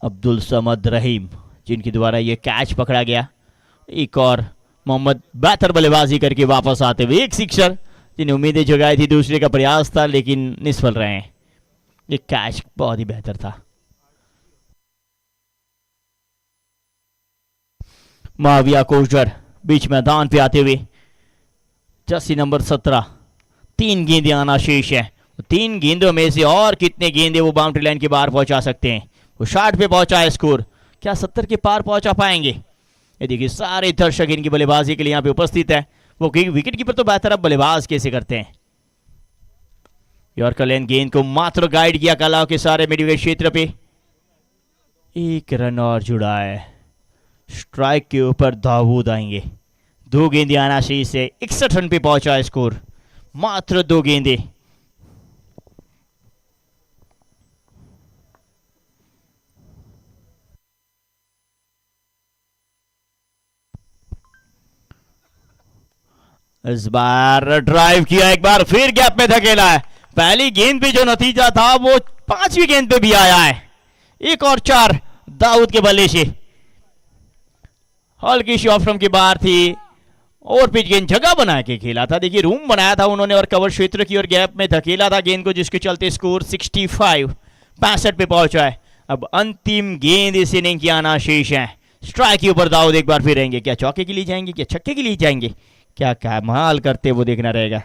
अब्दुल समद रहीम जिनके द्वारा ये कैच पकड़ा गया। एक और मोहम्मद बेहतर बल्लेबाजी करके वापस आते हुए एक सिक्सर, जिन्हें उम्मीदें जगाई थी, दूसरे का प्रयास था लेकिन निष्फल रहे हैं। ये कैच बहुत ही बेहतर था। माविया कोशर बीच मैदान पे आते हुए, जर्सी नंबर 17, 3 गेंदें आना शेष है। 3 गेंदों में से और कितने गेंदे वो बाउंड्री लाइन के बाहर पहुंचा सकते हैं। वो 60 पे पहुंचा है स्कोर, क्या 70 के पार पहुंचा पाएंगे? ये देखिए सारे दर्शक इनकी बल्लेबाजी के लिए यहाँ पे उपस्थित है। वो विकेट कीपर तो बेहतर, अब बल्लेबाज कैसे करते हैं। यॉर्कर लेन गेंद को मात्र गाइड किया कलाव के सारे मिडवे क्षेत्र पे। 1 रन और जुड़ा है। स्ट्राइक के ऊपर दाऊद आएंगे। 2 गेंदें आना शेष से 61 रन पे पहुंचा है स्कोर, मात्र 2 गेंदें। इस बार ड्राइव किया, एक बार फिर गैप में धकेला है। पहली गेंद पे जो नतीजा था वो 5वीं गेंद पे भी आया है। 1 और 4 दाऊद के बल्ले से। हल्की सी ऑफ स्टंप की बाहर थी और पिच गेंद जगह बना के खेला था। देखिए रूम बनाया था उन्होंने और कवर क्षेत्र की और गैप में धकेला था गेंद को, जिसके चलते स्कोर 65 पे पहुंचा है। अब अंतिम गेंद इस इनिंग की आना शेष है। स्ट्राइक के ऊपर दाऊद एक बार फिर रहेंगे। क्या चौके के लिए जाएंगे, क्या छक्के के लिए जाएंगे, क्या कमाल करते वो देखना रहेगा।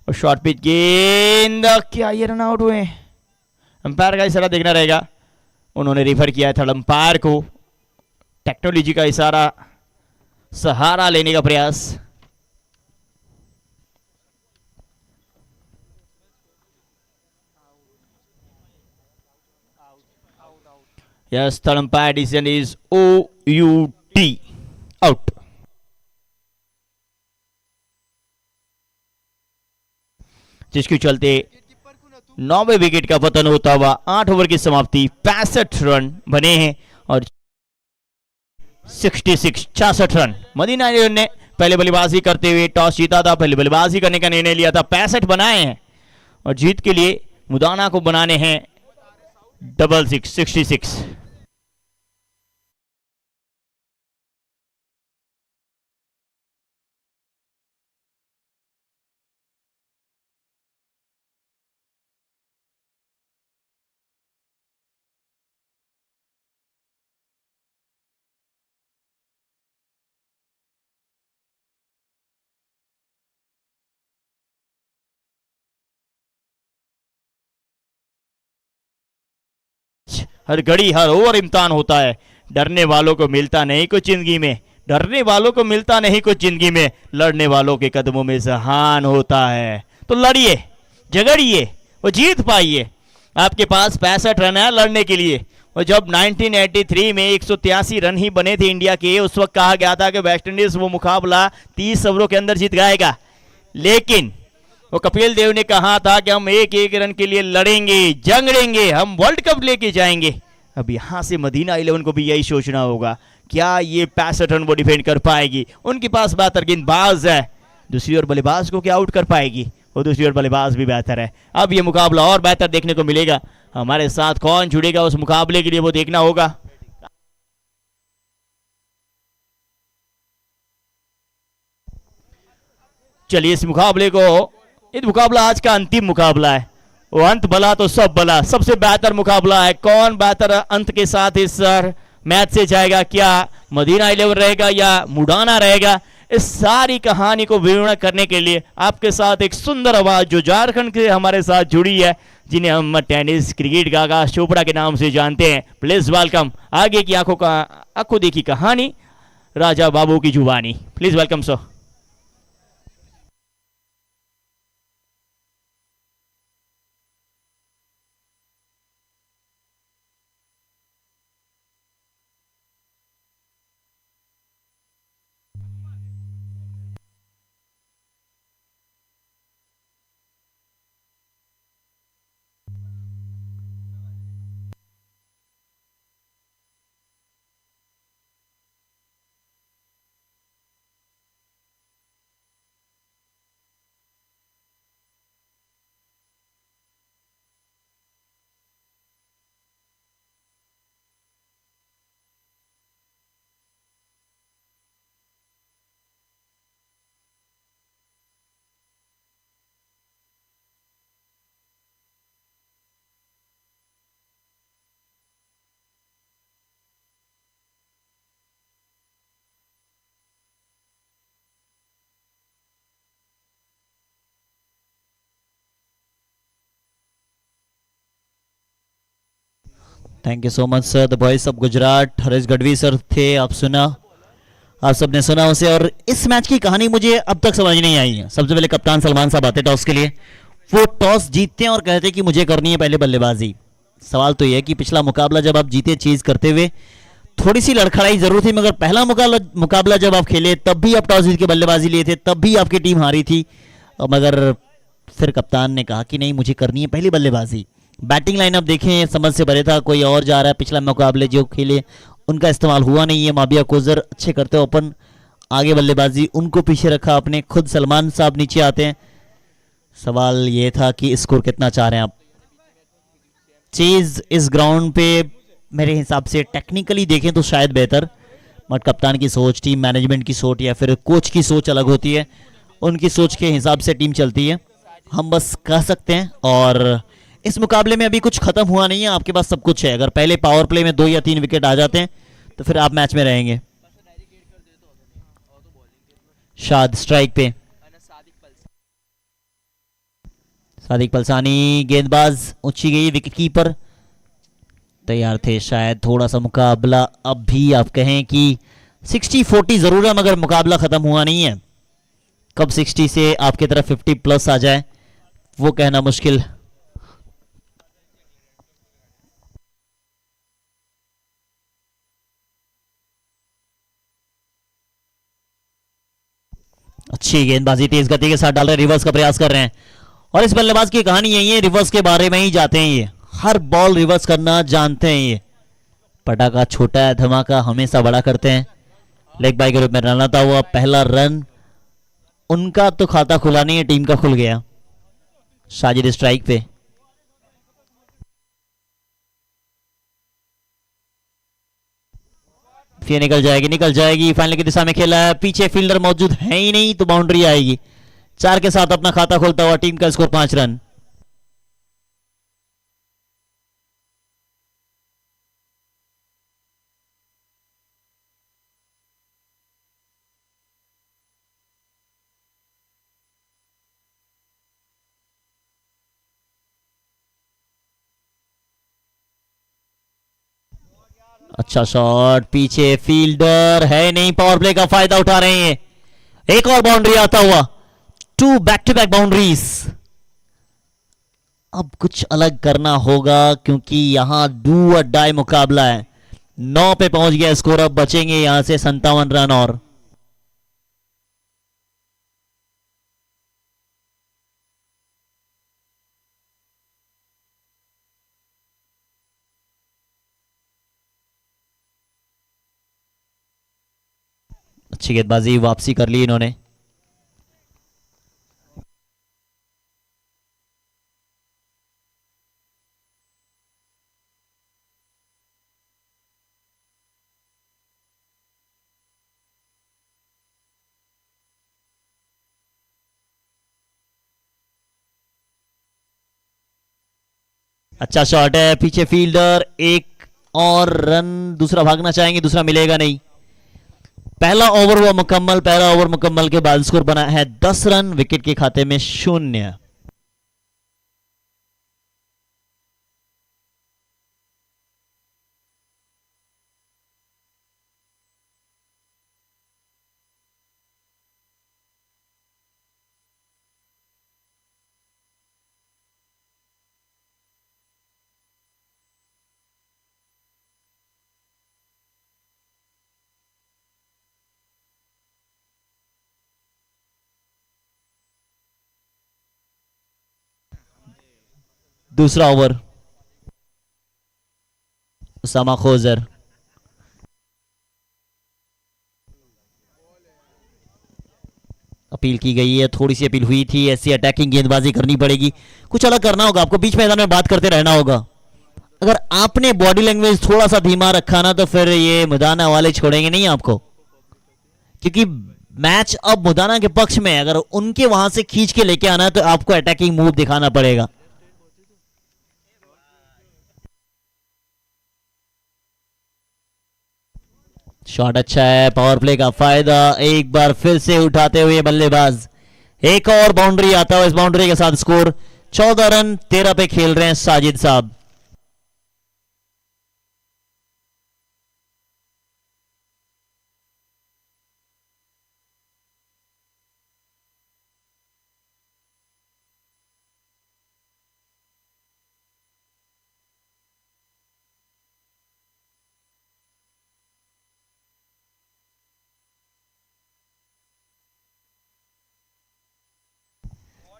और शॉर्ट पिच गेंद, क्या ये रन आउट हुए? अंपायर का इशारा देखना रहेगा। उन्होंने रेफर किया है थर्ड अंपायर को। टेक्नोलॉजी का इशारा, सहारा लेने का प्रयास। Yes, third umpire decision is OUT, out. जिसके चलते 9वें विकेट का पतन होता हुआ 8 ओवर की समाप्ति, 65 रन बने हैं और 66 रन। मदीना ने पहले बल्लेबाजी करते हुए टॉस जीता था, पहले बल्लेबाजी करने का निर्णय लिया था। 65 बनाए हैं और जीत के लिए मुदाना को बनाने हैं 66। हर घड़ी हर ओवर इम्तिहान होता है। डरने वालों को मिलता नहीं कुछ जिंदगी में, डरने वालों को मिलता नहीं कुछ जिंदगी में, लड़ने वालों के कदमों में जहान होता है। तो लड़िए, झगड़िए और जीत पाइए। आपके पास 65 रन है लड़ने के लिए। और जब 1983 में 183 रन ही बने थे इंडिया के, उस वक्त कहा गया था कि वेस्ट इंडीज वो मुकाबला 30 ओवरों के अंदर जीत जाएगा। लेकिन वो कपिल देव ने कहा था कि हम एक एक रन के लिए लड़ेंगे, जंगड़ेंगे, हम वर्ल्ड कप लेके जाएंगे। अब यहां से मदीना 11 को भी यही सोचना होगा, क्या ये 65 रन वो डिफेंड कर पाएगी? उनके पास बेहतर गेंदबाज है, दूसरी ओर बल्लेबाज को क्या आउट कर पाएगी? और दूसरी ओर बल्लेबाज भी बेहतर है। अब ये मुकाबला और बेहतर देखने को मिलेगा। हमारे साथ कौन जुड़ेगा उस मुकाबले के लिए वो देखना होगा। चलिए इस मुकाबले को, ये मुकाबला आज का अंतिम मुकाबला है। वो अंत भला तो सब भला, सबसे बेहतर मुकाबला है। कौन बेहतर अंत के साथ इस मैच से जाएगा? क्या मदीना 11 रहेगा या मुडाना रहेगा? इस सारी कहानी को विवरण करने के लिए आपके साथ एक सुंदर आवाज जो झारखंड से हमारे साथ जुड़ी है, जिन्हें हम टेनिस क्रिकेट का आकाश चोपड़ा के नाम से जानते हैं। प्लीज वेलकम आगे की आंखों देखी कहानी, राजा बाबू की जुबानी। Please welcome sir. Thank you so much sir. The voice of Gujarat Harish Gadhvi sir थे, आप सुना, आप सबने सुना उसे। और इस मैच की कहानी मुझे अब तक समझ नहीं आई है। सबसे पहले कप्तान सलमान साहब आते टॉस के लिए, वो टॉस जीतते हैं और कहते हैं कि मुझे करनी है पहले बल्लेबाजी। सवाल तो यह है कि पिछला मुकाबला जब आप जीते चीज करते हुए, थोड़ी सी लड़खड़ाई जरूर थी, मगर पहला मुकाबला जब आप खेले तब भी आप टॉस जीत के बल्लेबाजी लिए थे, तब भी आपकी टीम हारी थी। मगर फिर कप्तान ने कहा कि नहीं, मुझे करनी है पहली बल्लेबाजी। बैटिंग लाइनअप देखें, समझ से भरे था, कोई और जा रहा है। पिछला मुकाबले जो खेले उनका इस्तेमाल हुआ नहीं है। माबिया कोजर अच्छे करते ओपन, आगे बल्लेबाजी, उनको पीछे रखा आपने। खुद सलमान साहब नीचे आते हैं। सवाल ये था कि स्कोर कितना चाह रहे हैं आप? चीज इस ग्राउंड पे मेरे हिसाब से टेक्निकली देखें तो शायद बेहतर, बट कप्तान की सोच, टीम मैनेजमेंट की सोच या फिर कोच की सोच अलग होती है। उनकी सोच के हिसाब से टीम चलती है, हम बस कह सकते हैं। और इस मुकाबले में अभी कुछ खत्म हुआ नहीं है, आपके पास सब कुछ है। अगर पहले पावर प्ले में 2 या 3 विकेट आ जाते हैं तो फिर आप मैच में रहेंगे। शाद स्ट्राइक पे, सादिक पलसानी गेंदबाज, ऊंची गई, विकेट कीपर तैयार थे। शायद थोड़ा सा मुकाबला अब भी आप कहें कि 60-40 जरूर है, मगर मुकाबला खत्म हुआ नहीं है। कब 60 से आपकी तरफ 50 प्लस आ जाए वो कहना मुश्किल। अच्छी गेंदबाजी, तेज गति के साथ डाल रहे, रिवर्स का प्रयास कर रहे हैं। और इस बल्लेबाज की कहानी यही है, रिवर्स के बारे में ही जाते हैं ये, हर बॉल रिवर्स करना जानते हैं ये। पटाखा छोटा है, धमाका हमेशा बड़ा करते हैं। लेग बाई के रूप में रन आता हुआ पहला रन, उनका तो खाता खुला नहीं है, टीम का खुल गया। साजिद स्ट्राइक पे, फिर निकल जाएगी, निकल जाएगी, फाइनल की दिशा में खेला है, पीछे फील्डर मौजूद है ही नहीं तो बाउंड्री आएगी। 4 के साथ अपना खाता खोलता हुआ टीम का स्कोर 5 रन। अच्छा शॉट, पीछे फील्डर है नहीं, पावर प्ले का फायदा उठा रहे हैं। एक और बाउंड्री आता हुआ, 2 बैक टू बैक बाउंड्रीज। अब कुछ अलग करना होगा क्योंकि यहां डू और डाई मुकाबला है। 9 पे पहुंच गया स्कोर, अब बचेंगे यहां से 57 रन और। अच्छी गेंदबाजी, वापसी कर ली इन्होंने। अच्छा शॉट है, पीछे फील्डर, एक और रन दूसरा भागना चाहेंगे, दूसरा मिलेगा नहीं। पहला ओवर हुआ मुकम्मल, पहला ओवर मुकम्मल के बाद स्कोर बना है 10 रन, विकेट के खाते में 0। दूसरा ओवर, उसामा खोजर। अपील की गई है, थोड़ी सी अपील हुई थी, ऐसी अटैकिंग गेंदबाजी करनी पड़ेगी। कुछ अलग करना होगा आपको, बीच मैदान में बात करते रहना होगा। अगर आपने बॉडी लैंग्वेज थोड़ा सा धीमा रखा ना तो फिर ये मुदाना वाले छोड़ेंगे नहीं आपको, क्योंकि मैच अब मुदाना के पक्ष में है। अगर उनके वहां से खींच के लेके आना है तो आपको अटैकिंग मूव दिखाना पड़ेगा। शॉट अच्छा है, पावर प्ले का फायदा एक बार फिर से उठाते हुए बल्लेबाज। एक और बाउंड्री आता हुआ, इस बाउंड्री के साथ स्कोर 14 रन 13 पे खेल रहे हैं साजिद साहब।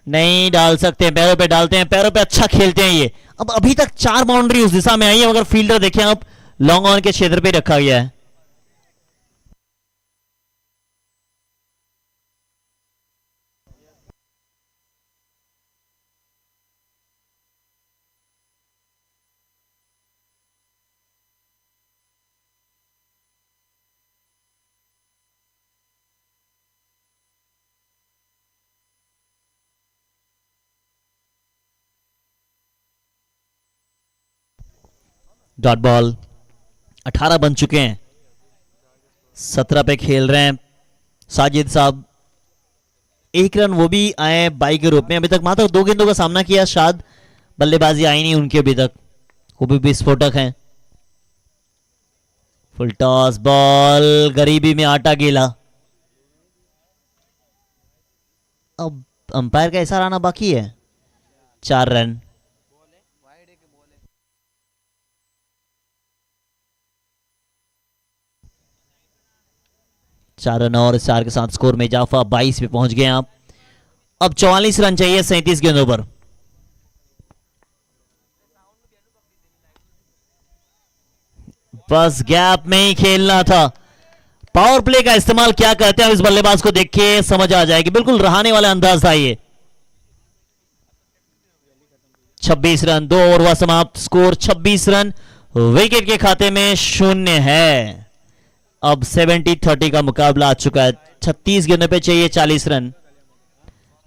नहीं डाल सकते, पैरों पे डालते हैं, पैरों पे अच्छा खेलते हैं ये। अब अभी तक 4 बाउंड्री उस दिशा में आई है, मगर फील्डर देखें आप, लॉन्ग ऑन के क्षेत्र पे रखा गया है। डॉट बॉल, 18 बन चुके हैं, 17 पे खेल रहे हैं साजिद साहब। एक रन वो भी आए बाई के रूप में, अभी तक मात्र 2 गेंदों का सामना किया, शायद बल्लेबाजी आई नहीं उनके अभी तक, वो भी विस्फोटक हैं। फुल टॉस बॉल, गरीबी में आटा गीला। अब अंपायर का इशारा आना बाकी है। 4 रन, चार रन और 4 के साथ स्कोर में इजाफा, 22 पे पहुंच गए आप। अब 44 रन चाहिए 37 गेंदों पर। बस गैप में ही खेलना था। पावर प्ले का इस्तेमाल क्या करते हैं इस बल्लेबाज को देख के समझ आ जाएगी, बिल्कुल रहाने वाला अंदाज था ये। 26 रन, 2 ओवर हुआ समाप्त, स्कोर 26 रन, विकेट के खाते में 0 है। अब 70-30 का मुकाबला आ चुका है। 36 गेंदों पे चाहिए 40 रन,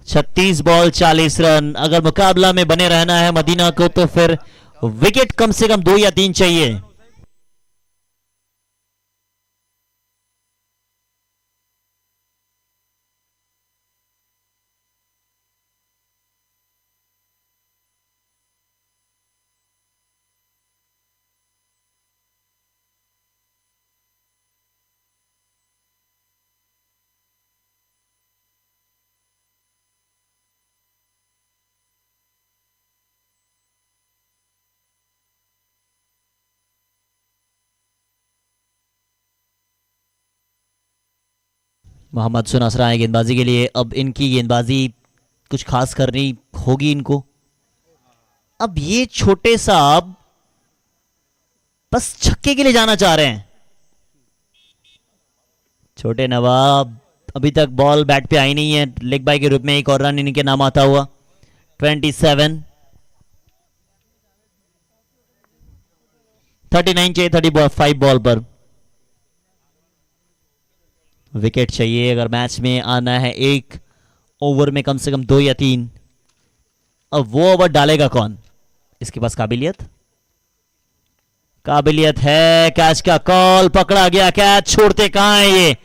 36 बॉल 40 रन। अगर मुकाबला में बने रहना है मदीना को तो फिर विकेट कम से कम 2 या 3 चाहिए। मोहम्मद सुनासरा है गेंदबाजी के लिए। अब इनकी गेंदबाजी कुछ खास करनी होगी इनको। अब ये छोटे साहब बस छक्के के लिए जाना चाह रहे हैं। छोटे नवाब अभी तक बॉल बैट पे आई नहीं है। लेग बाय के रूप में एक और रन इनके नाम आता हुआ। 27 39 चाहिए 35 बॉल पर। विकेट चाहिए अगर मैच में आना है। एक ओवर में कम से कम 2 या 3। अब वो ओवर डालेगा कौन? इसके पास काबिलियत है। कैच का कॉल पकड़ा गया। कैच छोड़ते कहां है ये?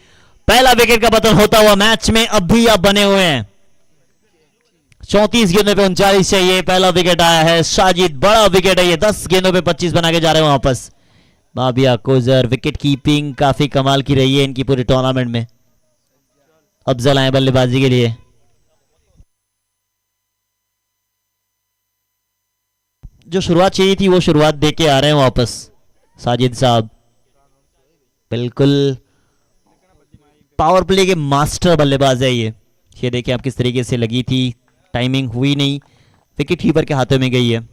पहला विकेट का पतन होता हुआ मैच में अब भी आप बने हुए हैं। 34 गेंदों पे 39 चाहिए। पहला विकेट आया है साजिद। बड़ा विकेट है ये। 10 गेंदों पे 25 बना के जा रहे हैं वापस। बाबिया कोजर विकेट कीपिंग काफी कमाल की रही है इनकी पूरे टूर्नामेंट में। अफजल आए बल्लेबाजी के लिए। जो शुरुआत चाहिए थी वो शुरुआत देके आ रहे हैं वापस साजिद साहब। बिल्कुल पावर प्ले के मास्टर बल्लेबाज है ये देखिए आप किस तरीके से लगी थी। टाइमिंग हुई नहीं। विकेट कीपर के हाथों में गई है।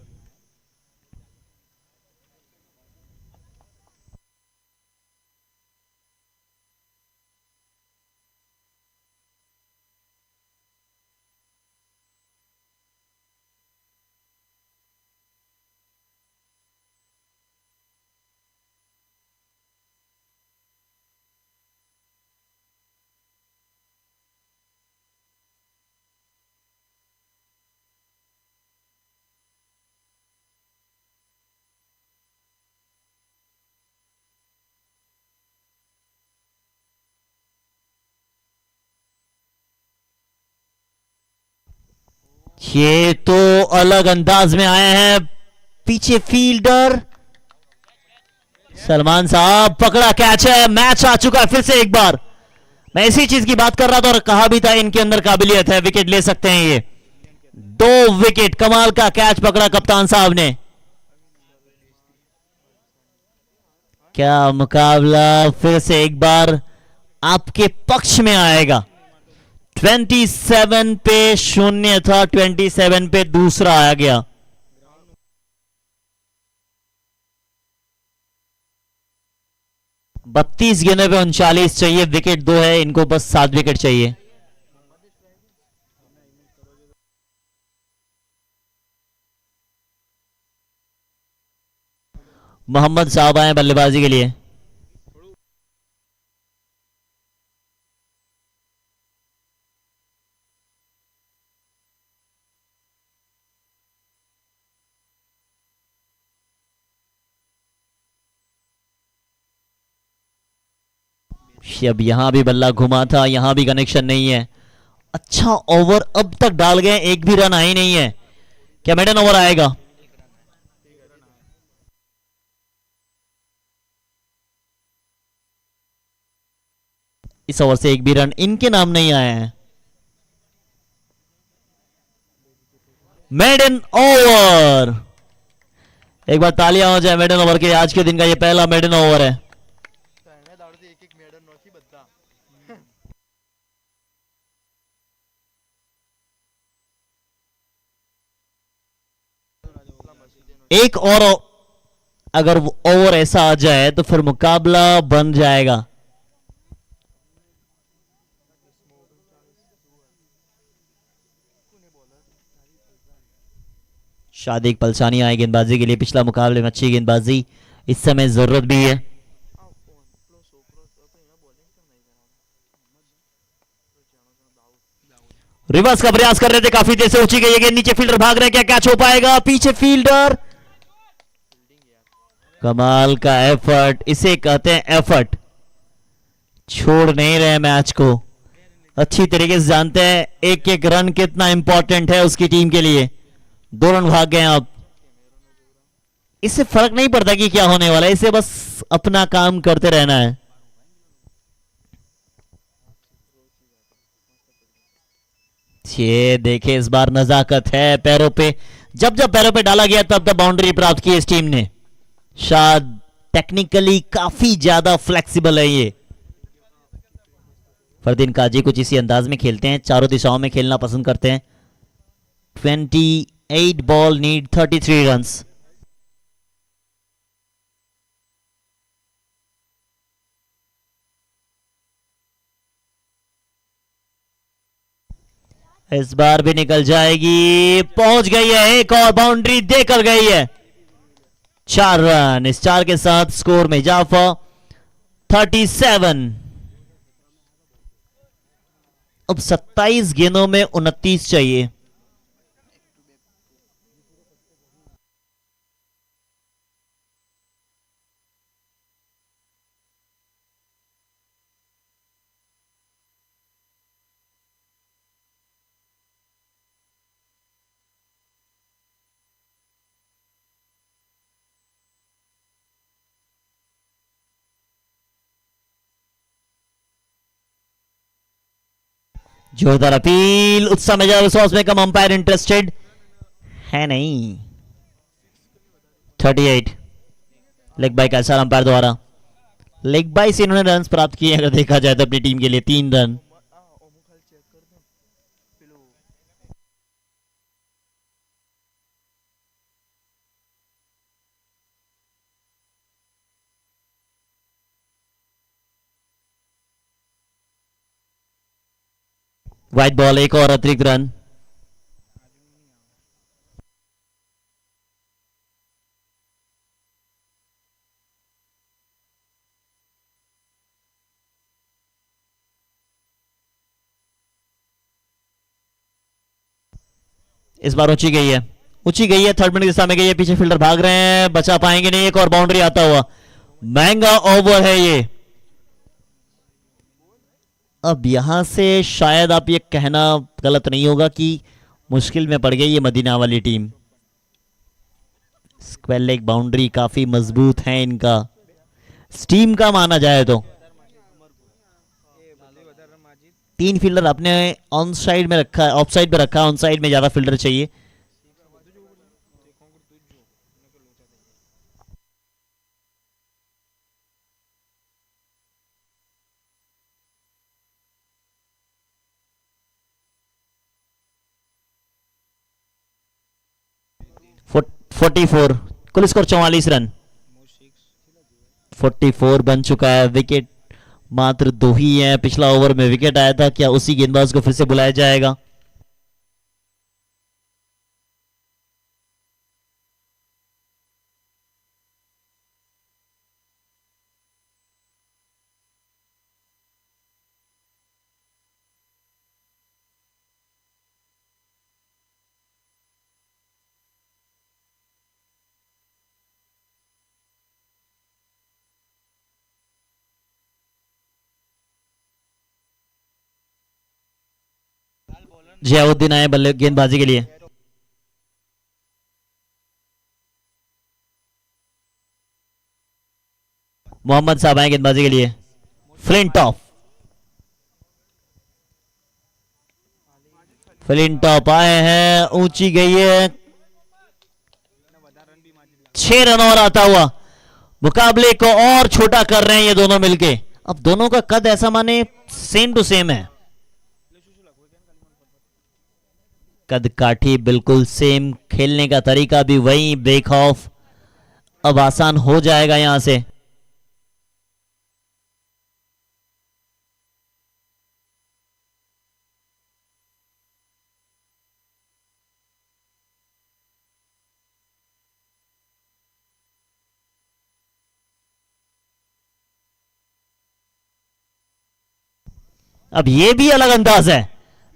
ये तो अलग अंदाज में आए हैं। पीछे फील्डर सलमान साहब पकड़ा। कैच है। मैच आ चुका है फिर से एक बार। मैं इसी चीज की बात कर रहा था और कहा भी था इनके अंदर काबिलियत है। विकेट ले सकते हैं ये। 2 विकेट। कमाल का कैच पकड़ा कप्तान साहब ने। क्या मुकाबला फिर से एक बार आपके पक्ष में आएगा। 27 पे 0 था। 27 पे दूसरा आ गया। बत्तीस गेंदों पे 39 चाहिए। विकेट 2 है इनको। बस 7 विकेट चाहिए। मोहम्मद साहब आए बल्लेबाजी के लिए। अब यहां भी बल्ला घुमा था। यहां भी कनेक्शन नहीं है। अच्छा ओवर अब तक डाल गए। एक भी रन आई नहीं है। क्या मेडन ओवर आएगा? इस ओवर से एक भी रन इनके नाम नहीं आया है। Maiden over. एक बार तालियां हो जाए मेडन ओवर के। आज के दिन का ये पहला मेडन ओवर है। एक और अगर ओवर ऐसा आ जाए तो फिर मुकाबला बन जाएगा। शादिक पलसानी आए गेंदबाजी के लिए। पिछला मुकाबले में अच्छी गेंदबाजी। इस समय जरूरत भी है। रिवर्स का प्रयास कर रहे थे। काफी देर से ऊंची गई है। नीचे फील्डर भाग रहे हैं। क्या कैच हो पाएगा? पीछे फील्डर। कमाल का एफर्ट। इसे कहते हैं एफर्ट। छोड़ नहीं रहे मैच को। अच्छी तरीके से जानते हैं एक एक रन कितना इंपॉर्टेंट है उसकी टीम के लिए। 2 रन भाग गए आप। इससे फर्क नहीं पड़ता कि क्या होने वाला है। इसे बस अपना काम करते रहना है। ये देखे इस बार नजाकत है पैरों पे। जब जब पैरों पे डाला गया तब तब बाउंड्री प्राप्त की इस टीम ने। शायद टेक्निकली काफी ज्यादा फ्लेक्सिबल है ये। फरदीन काजी कुछ इसी अंदाज में खेलते हैं, चारों दिशाओं में खेलना पसंद करते हैं। 28 बॉल नीड 33 रन्स। इस बार भी निकल जाएगी, पहुंच गई है, एक और बाउंड्री देकर गई है। 4 रन, इस 4 के साथ स्कोर में इजाफा 37। अब 27 गेंदों में 29 चाहिए। जोरदार अपील, उत्साह में विश्वास में कम, अंपायर इंटरेस्टेड है नहीं। 38 लेग बाई का इशारा अंपायर द्वारा। लेग बाई से इन्होंने रन प्राप्त किए अगर देखा जाए तो अपनी टीम के लिए 3 रन। वाइट बॉल, एक और अतिरिक्त रन। इस बार ऊंची गई है, ऊंची गई है, थर्ड मिनट की दिशा में गई है, पीछे फील्डर भाग रहे हैं, बचा पाएंगे नहीं। एक और बाउंड्री आता हुआ, महंगा ओवर है ये। अब यहां से शायद आप ये कहना गलत नहीं होगा कि मुश्किल में पड़ गई ये मदीना वाली टीम। स्क्वायर लेग बाउंड्री काफी मजबूत है इनका, स्टीम का माना जाए तो। 3 फील्डर अपने ऑन साइड में रखा है, ऑफ साइड में रखा है, ऑन साइड में ज्यादा फील्डर चाहिए। फो 44, कुल स्कोर 44 रन। 44 बन चुका है, विकेट मात्र 2 ही है। पिछला ओवर में विकेट आया था, क्या उसी गेंदबाज को फिर से बुलाया जाएगा? जियाउद्दीन आए बल्ले गेंदबाजी के लिए। मोहम्मद साहब आए गेंदबाजी के लिए। फ्लिंटॉफ, फ्लिंटॉफ आए हैं, ऊंची गई है, 6 रन और आता हुआ। मुकाबले को और छोटा कर रहे हैं ये दोनों मिलके। अब दोनों का कद ऐसा माने सेम टू सेम है, कद काठी बिल्कुल सेम, खेलने का तरीका भी वही, ब्रेक ऑफ अब आसान हो जाएगा यहां से। अब ये भी अलग अंदाज है,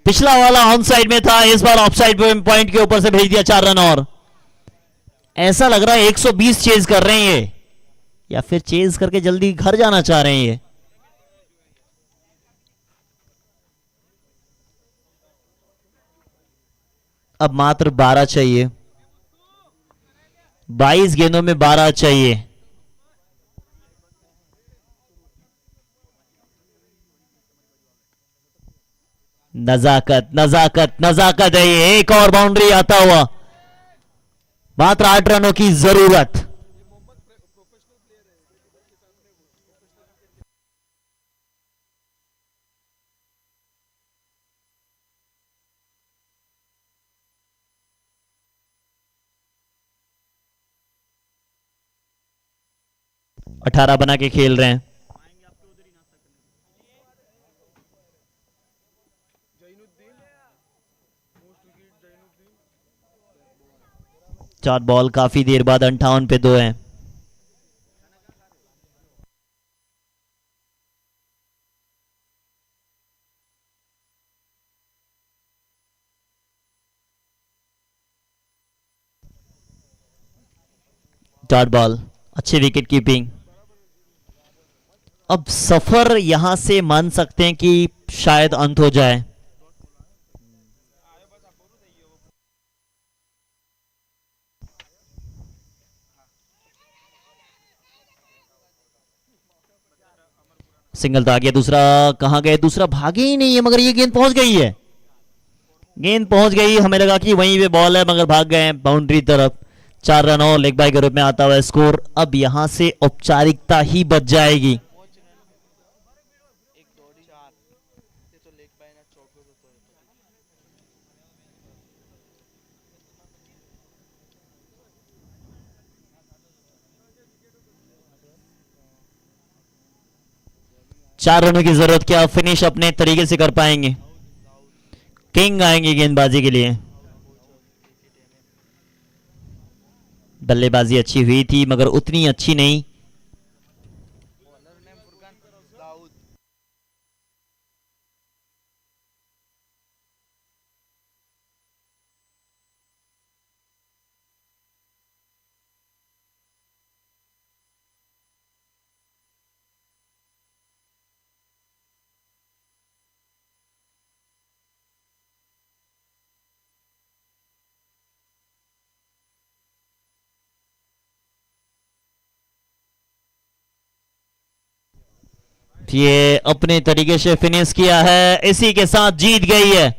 पिछला वाला ऑन साइड में था, इस बार ऑफ साइड पॉइंट के ऊपर से भेज दिया, 4 रन और। ऐसा लग रहा है 120 चेज कर रहे हैं ये, या फिर चेज करके जल्दी घर जाना चाह रहे हैं ये। अब मात्र 12 चाहिए, 22 गेंदों में 12 चाहिए। नजाकत नजाकत नजाकत है ये, एक और बाउंड्री आता हुआ, मात्र 8 रनों की जरूरत। 18 बना के खेल रहे हैं। चार बॉल काफी देर बाद 58 पे 2 हैं। डॉट बॉल, अच्छी विकेट कीपिंग। अब सफर यहां से मान सकते हैं कि शायद अंत हो जाए। सिंगल तो आ गया, दूसरा कहां गए, दूसरा भागे ही नहीं है, मगर ये गेंद पहुंच गई है। गेंद पहुंच गई, हमें लगा कि वहीं पे बॉल है, मगर भाग गए बाउंड्री तरफ। 4 रन और लेग बाय के रूप में आता हुआ स्कोर। अब यहां से औपचारिकता ही बच जाएगी। चार रनों की जरूरत, क्या फिनिश अपने तरीके से कर पाएंगे? किंग आएंगे गेंदबाजी के लिए। बल्लेबाजी अच्छी हुई थी मगर उतनी अच्छी नहीं। ये अपने तरीके से फिनिश किया है, इसी के साथ जीत गई है।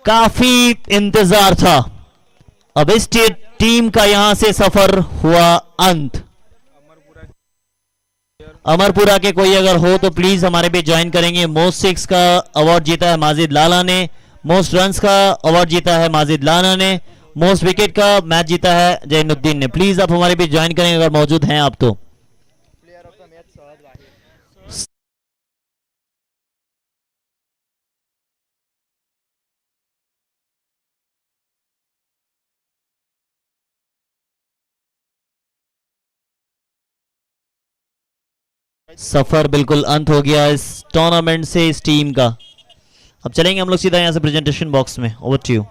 काफी इंतजार था। अब इस टीम का यहां से सफर हुआ अंत। अमरपुरा के कोई अगर हो तो प्लीज हमारे भी ज्वाइन करेंगे। मोस्ट सिक्स का अवार्ड जीता है माजिद लाला ने। मोस्ट रन्स का अवार्ड जीता है माजिद लाला ने। मोस्ट विकेट का मैच जीता है जैनुद्दीन ने। प्लीज आप हमारे भी ज्वाइन करेंगे अगर मौजूद हैं आप तो। सफर बिल्कुल अंत हो गया इस टूर्नामेंट से, इस टीम का। अब चलेंगे हम लोग सीधा यहां से प्रेजेंटेशन बॉक्स में। Over to you.